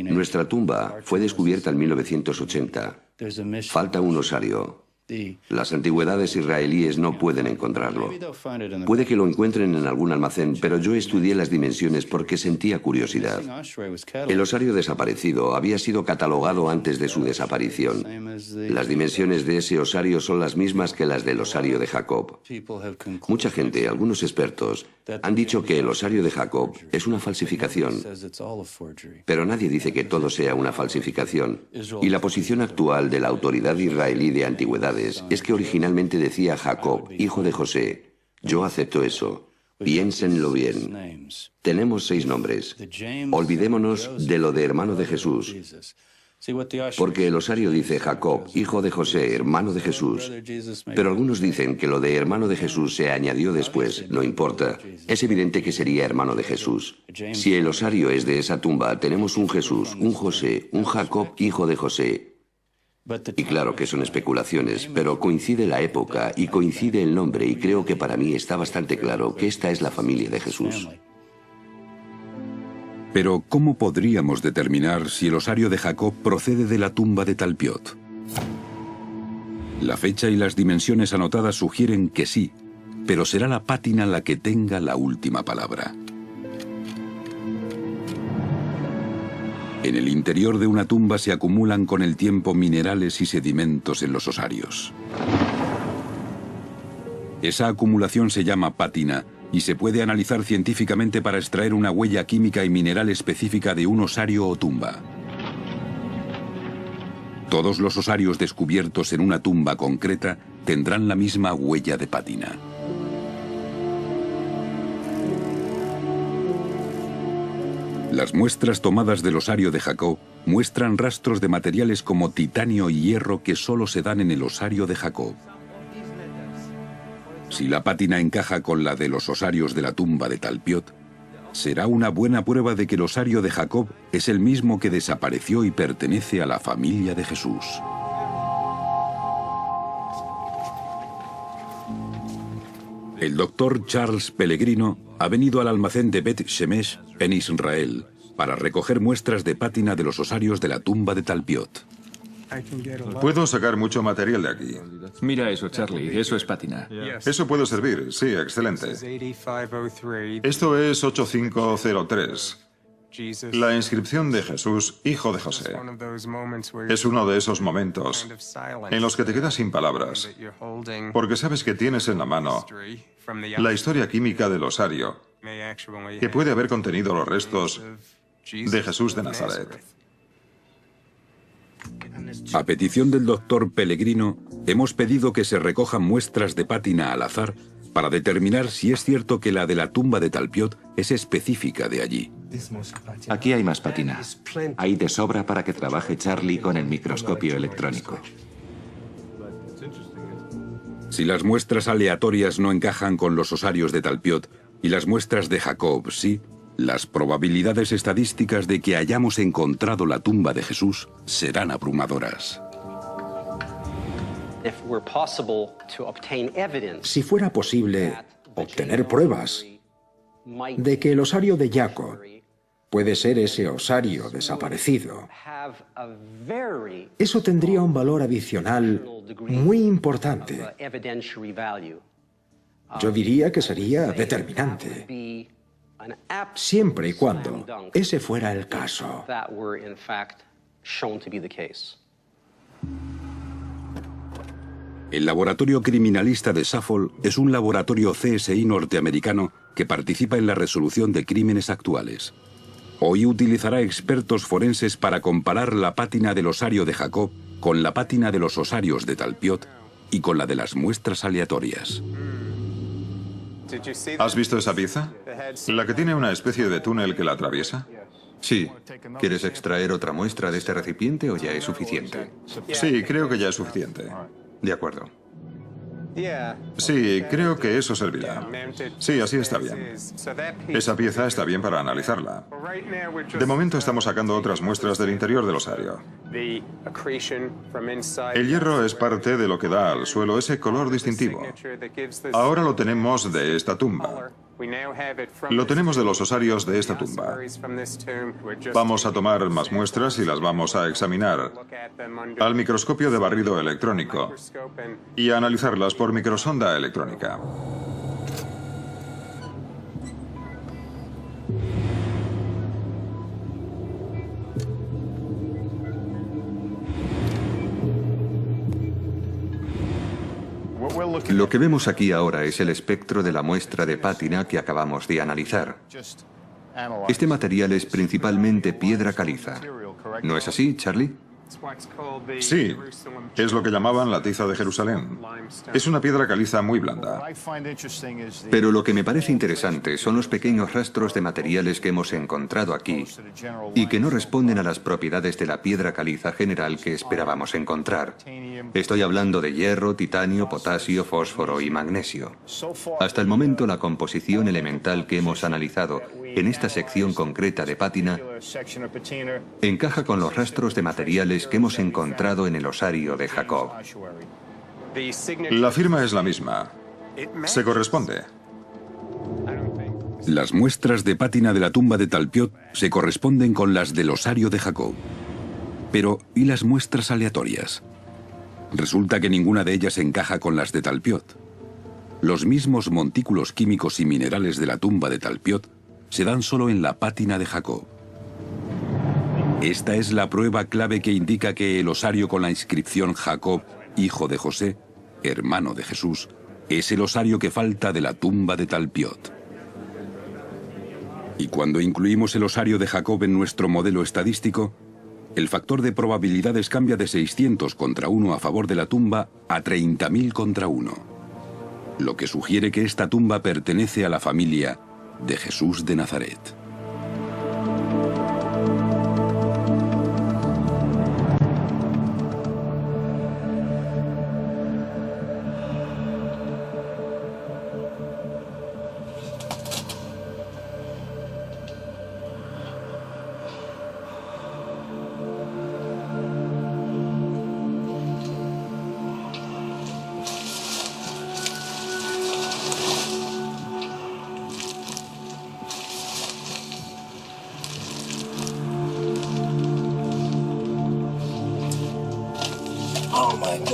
Nuestra tumba fue descubierta en 1980. Falta un osario. Las antigüedades israelíes no pueden encontrarlo. Puede que lo encuentren en algún almacén, pero yo estudié las dimensiones porque sentía curiosidad. El osario desaparecido había sido catalogado antes de su desaparición. Las dimensiones de ese osario son las mismas que las del osario de Jacob. Mucha gente, algunos expertos, han dicho que el osario de Jacob es una falsificación. Pero nadie dice que todo sea una falsificación. Y la posición actual de la autoridad israelí de antigüedades es que originalmente decía Jacob, hijo de José. Yo acepto eso. Piénsenlo bien. Tenemos 6 nombres. Olvidémonos de lo de hermano de Jesús. Porque el osario dice Jacob, hijo de José, hermano de Jesús. Pero algunos dicen que lo de hermano de Jesús se añadió después. No importa. Es evidente que sería hermano de Jesús. Si el osario es de esa tumba, tenemos un Jesús, un José, un Jacob, hijo de José. Y claro que son especulaciones, pero coincide la época y coincide el nombre, y creo que para mí está bastante claro que esta es la familia de Jesús. Pero, ¿cómo podríamos determinar si el osario de Jacob procede de la tumba de Talpiot? La fecha y las dimensiones anotadas sugieren que sí, pero será la pátina la que tenga la última palabra. En el interior de una tumba se acumulan con el tiempo minerales y sedimentos en los osarios. Esa acumulación se llama pátina y se puede analizar científicamente para extraer una huella química y mineral específica de un osario o tumba. Todos los osarios descubiertos en una tumba concreta tendrán la misma huella de pátina. Las muestras tomadas del osario de Jacob muestran rastros de materiales como titanio y hierro que solo se dan en el osario de Jacob. Si la pátina encaja con la de los osarios de la tumba de Talpiot, será una buena prueba de que el osario de Jacob es el mismo que desapareció y pertenece a la familia de Jesús. El doctor Charles Pellegrino ha venido al almacén de Bet Shemesh en Israel para recoger muestras de pátina de los osarios de la tumba de Talpiot. Puedo sacar mucho material de aquí. Mira eso, Charlie, eso es pátina. Eso puede servir, sí, excelente. Esto es 8503. La inscripción de Jesús, hijo de José. Es uno de esos momentos en los que te quedas sin palabras, porque sabes que tienes en la mano la historia química del osario, que puede haber contenido los restos de Jesús de Nazaret. A petición del doctor Pellegrino, hemos pedido que se recojan muestras de pátina al azar para determinar si es cierto que la de la tumba de Talpiot es específica de allí. Aquí hay más pátina. Hay de sobra para que trabaje Charlie con el microscopio electrónico. Si las muestras aleatorias no encajan con los osarios de Talpiot y las muestras de Jacob sí, las probabilidades estadísticas de que hayamos encontrado la tumba de Jesús serán abrumadoras. Si fuera posible obtener pruebas de que el osario de Jacob puede ser ese osario desaparecido, eso tendría un valor adicional muy importante. Yo diría que sería determinante, siempre y cuando ese fuera el caso. El laboratorio criminalista de Suffolk es un laboratorio CSI norteamericano que participa en la resolución de crímenes actuales. Hoy utilizará expertos forenses para comparar la pátina del osario de Jacob con la pátina de los osarios de Talpiot y con la de las muestras aleatorias. ¿Has visto esa pieza? ¿La que tiene una especie de túnel que la atraviesa? Sí. ¿Quieres extraer otra muestra de este recipiente o ya es suficiente? Sí, creo que ya es suficiente. De acuerdo. Sí, creo que eso servirá. Sí, así está bien. Esa pieza está bien para analizarla. De momento estamos sacando otras muestras del interior del osario. El hierro es parte de lo que da al suelo ese color distintivo. Ahora lo tenemos de esta tumba. Lo tenemos de los osarios de esta tumba. Vamos a tomar más muestras y las vamos a examinar al microscopio de barrido electrónico y a analizarlas por microsonda electrónica. Lo que vemos aquí ahora es el espectro de la muestra de pátina que acabamos de analizar. Este material es principalmente piedra caliza. ¿No es así, Charlie? Sí, es lo que llamaban la tiza de Jerusalén. Es una piedra caliza muy blanda. Pero lo que me parece interesante son los pequeños rastros de materiales que hemos encontrado aquí y que no responden a las propiedades de la piedra caliza general que esperábamos encontrar. Estoy hablando de hierro, titanio, potasio, fósforo y magnesio. Hasta el momento, la composición elemental que hemos analizado en esta sección concreta de pátina encaja con los rastros de materiales que hemos encontrado en el osario de Jacob. La firma es la misma. Se corresponde. Las muestras de pátina de la tumba de Talpiot se corresponden con las del osario de Jacob. Pero, ¿y las muestras aleatorias? Resulta que ninguna de ellas encaja con las de Talpiot. Los mismos montículos químicos y minerales de la tumba de Talpiot se dan solo en la pátina de Jacob. Esta es la prueba clave que indica que el osario con la inscripción Jacob, hijo de José, hermano de Jesús, es el osario que falta de la tumba de Talpiot. Y cuando incluimos el osario de Jacob en nuestro modelo estadístico, el factor de probabilidades cambia de 600 contra 1 a favor de la tumba a 30.000 contra 1. Lo que sugiere que esta tumba pertenece a la familia de Jesús de Nazaret.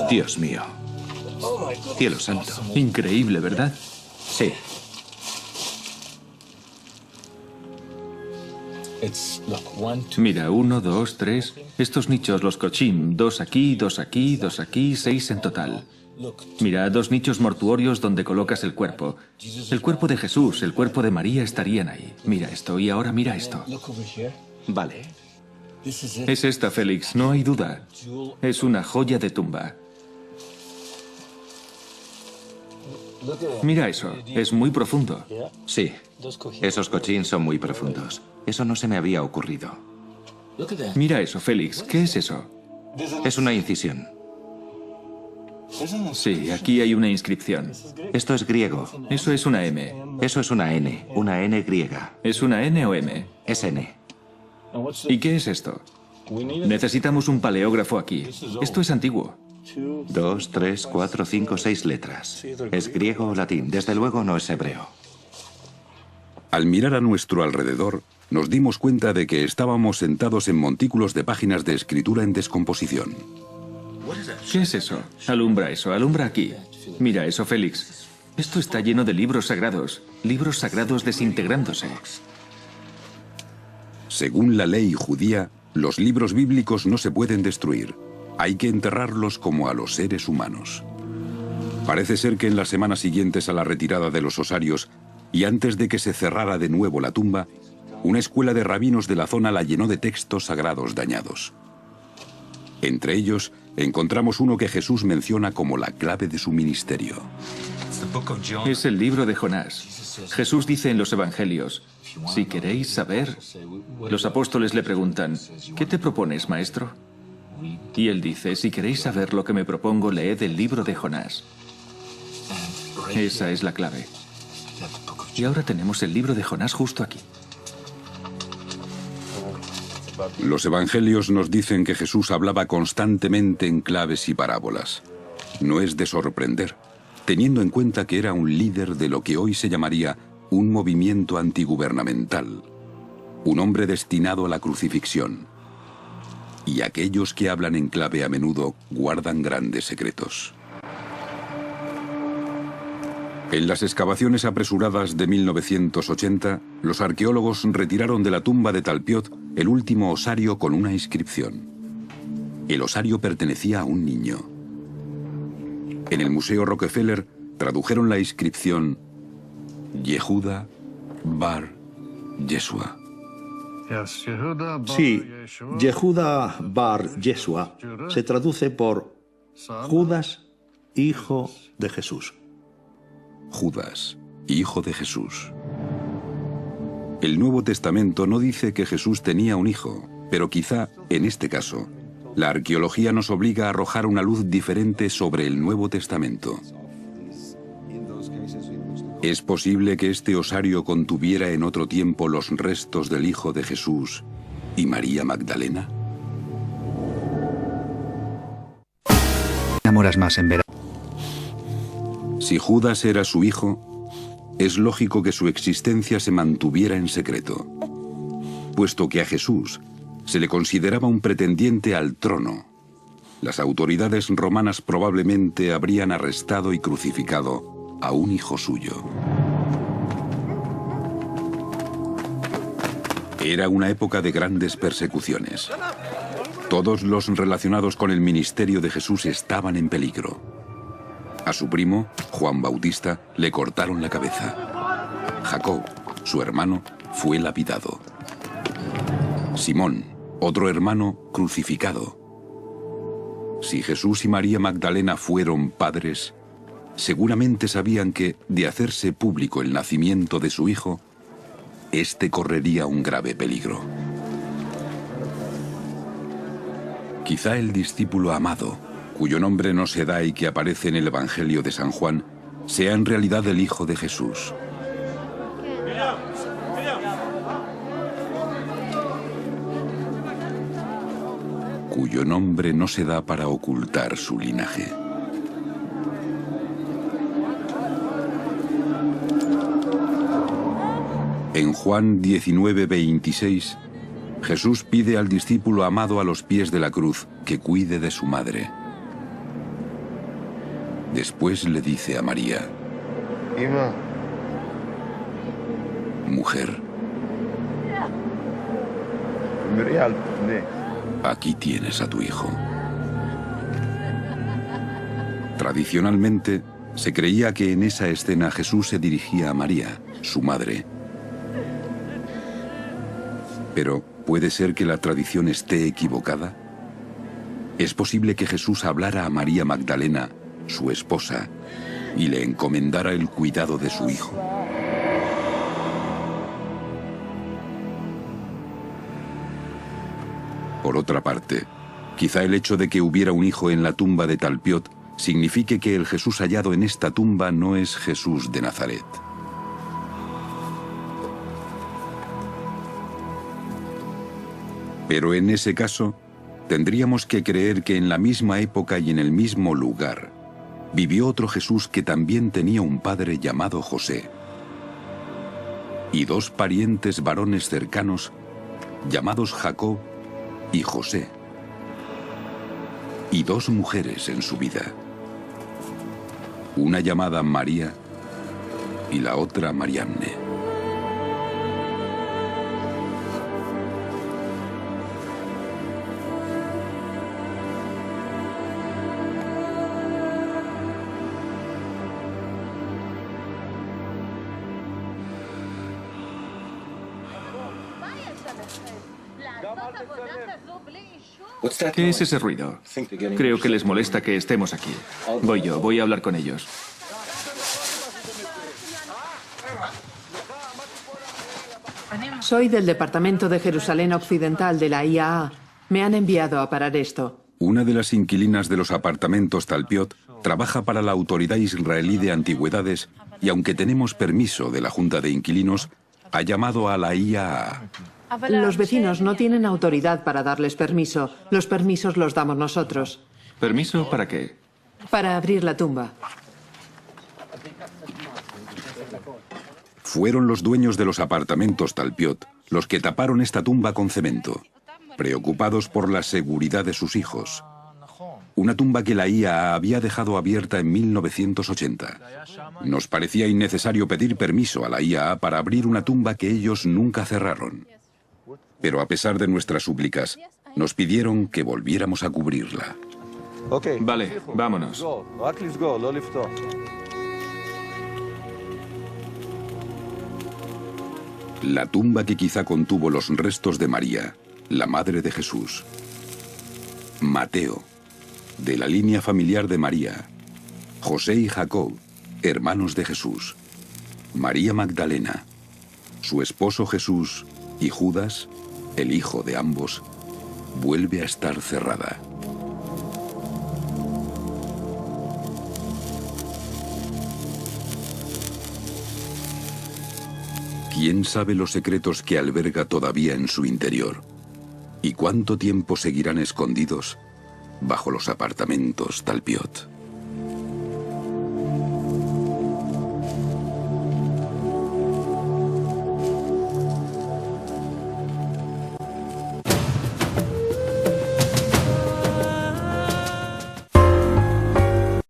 Dios mío. Cielo santo. Increíble, ¿verdad? Sí. Mira, 1, 2, 3. Estos nichos, los cochín. 2 aquí, 2 aquí, 2 aquí, 6 en total. Mira, 2 nichos mortuorios donde colocas el cuerpo. El cuerpo de Jesús, el cuerpo de María estarían ahí. Mira esto, y ahora mira esto. Vale. Es esta, Félix, no hay duda. Es una joya de tumba. Mira eso, es muy profundo. Sí, esos cochín son muy profundos. Eso no se me había ocurrido. Mira eso, Félix, ¿qué es eso? Es una incisión. Sí, aquí hay una inscripción. Esto es griego. Eso es una M. Eso es una N griega. ¿Es una N o M? Es N. ¿Y qué es esto? Necesitamos un paleógrafo aquí. Esto es antiguo. 2, 3, 4, 5, 6 letras. ¿Es griego o latín? Desde luego no es hebreo. Al mirar a nuestro alrededor, nos dimos cuenta de que estábamos sentados en montículos de páginas de escritura en descomposición. ¿Qué es eso? Alumbra eso, alumbra aquí. Mira eso, Félix. Esto está lleno de libros sagrados desintegrándose. Según la ley judía, los libros bíblicos no se pueden destruir. Hay que enterrarlos como a los seres humanos. Parece ser que en las semanas siguientes a la retirada de los osarios y antes de que se cerrara de nuevo la tumba, una escuela de rabinos de la zona la llenó de textos sagrados dañados. Entre ellos, encontramos uno que Jesús menciona como la clave de su ministerio. Es el libro de Jonás. Jesús dice en los Evangelios, si queréis saber, los apóstoles le preguntan, ¿qué te propones, maestro? Y él dice, si queréis saber lo que me propongo, leed el libro de Jonás. Esa es la clave. Y ahora tenemos el libro de Jonás justo aquí. Los evangelios nos dicen que Jesús hablaba constantemente en claves y parábolas. No es de sorprender, teniendo en cuenta que era un líder de lo que hoy se llamaría un movimiento antigubernamental, un hombre destinado a la crucifixión. Y aquellos que hablan en clave a menudo guardan grandes secretos. En las excavaciones apresuradas de 1980, los arqueólogos retiraron de la tumba de Talpiot el último osario con una inscripción. El osario pertenecía a un niño. En el Museo Rockefeller tradujeron la inscripción Yehuda Bar Yeshua. Sí, Yehuda Bar Yeshua se traduce por Judas, hijo de Jesús. Judas, hijo de Jesús. El Nuevo Testamento no dice que Jesús tenía un hijo, pero quizá, en este caso, la arqueología nos obliga a arrojar una luz diferente sobre el Nuevo Testamento. ¿Es posible que este osario contuviera en otro tiempo los restos del hijo de Jesús y María Magdalena? Enamoras más en verano. Si Judas era su hijo, es lógico que su existencia se mantuviera en secreto, puesto que a Jesús se le consideraba un pretendiente al trono. Las autoridades romanas probablemente habrían arrestado y crucificado a un hijo suyo. Era una época de grandes persecuciones. Todos los relacionados con el ministerio de Jesús estaban en peligro. A su primo, Juan Bautista, le cortaron la cabeza. Jacob, su hermano, fue lapidado. Simón, otro hermano, crucificado. Si Jesús y María Magdalena fueron padres, seguramente sabían que, de hacerse público el nacimiento de su hijo, éste correría un grave peligro. Quizá el discípulo amado, cuyo nombre no se da y que aparece en el Evangelio de San Juan, sea en realidad el hijo de Jesús. Cuyo nombre no se da para ocultar su linaje. En Juan 19:26, Jesús pide al discípulo amado a los pies de la cruz que cuide de su madre. Después le dice a María, mujer, aquí tienes a tu hijo. Tradicionalmente, se creía que en esa escena Jesús se dirigía a María, su madre. Pero, ¿puede ser que la tradición esté equivocada? ¿Es posible que Jesús hablara a María Magdalena, su esposa, y le encomendara el cuidado de su hijo? Por otra parte, quizá el hecho de que hubiera un hijo en la tumba de Talpiot signifique que el Jesús hallado en esta tumba no es Jesús de Nazaret. Pero en ese caso, tendríamos que creer que en la misma época y en el mismo lugar vivió otro Jesús que también tenía un padre llamado José y dos parientes varones cercanos llamados Jacob y José, y dos mujeres en su vida, una llamada María y la otra Mariamne. ¿Qué es ese ruido? Creo que les molesta que estemos aquí. Voy a hablar con ellos. Soy del Departamento de Jerusalén Occidental de la IAA. Me han enviado a parar esto. Una de las inquilinas de los apartamentos Talpiot trabaja para la Autoridad Israelí de Antigüedades y aunque tenemos permiso de la Junta de Inquilinos, ha llamado a la IAA. Los vecinos no tienen autoridad para darles permiso. Los permisos los damos nosotros. ¿Permiso para qué? Para abrir la tumba. Fueron los dueños de los apartamentos Talpiot los que taparon esta tumba con cemento, preocupados por la seguridad de sus hijos. Una tumba que la IAA había dejado abierta en 1980. Nos parecía innecesario pedir permiso a la IAA para abrir una tumba que ellos nunca cerraron. Pero a pesar de nuestras súplicas, nos pidieron que volviéramos a cubrirla. Vale, vámonos. La tumba que quizá contuvo los restos de María, la madre de Jesús. Mateo, de la línea familiar de María. José y Jacob, hermanos de Jesús. María Magdalena, su esposo Jesús y Judas, el hijo de ambos, vuelve a estar cerrada. ¿Quién sabe los secretos que alberga todavía en su interior? ¿Y cuánto tiempo seguirán escondidos bajo los apartamentos Talpiot?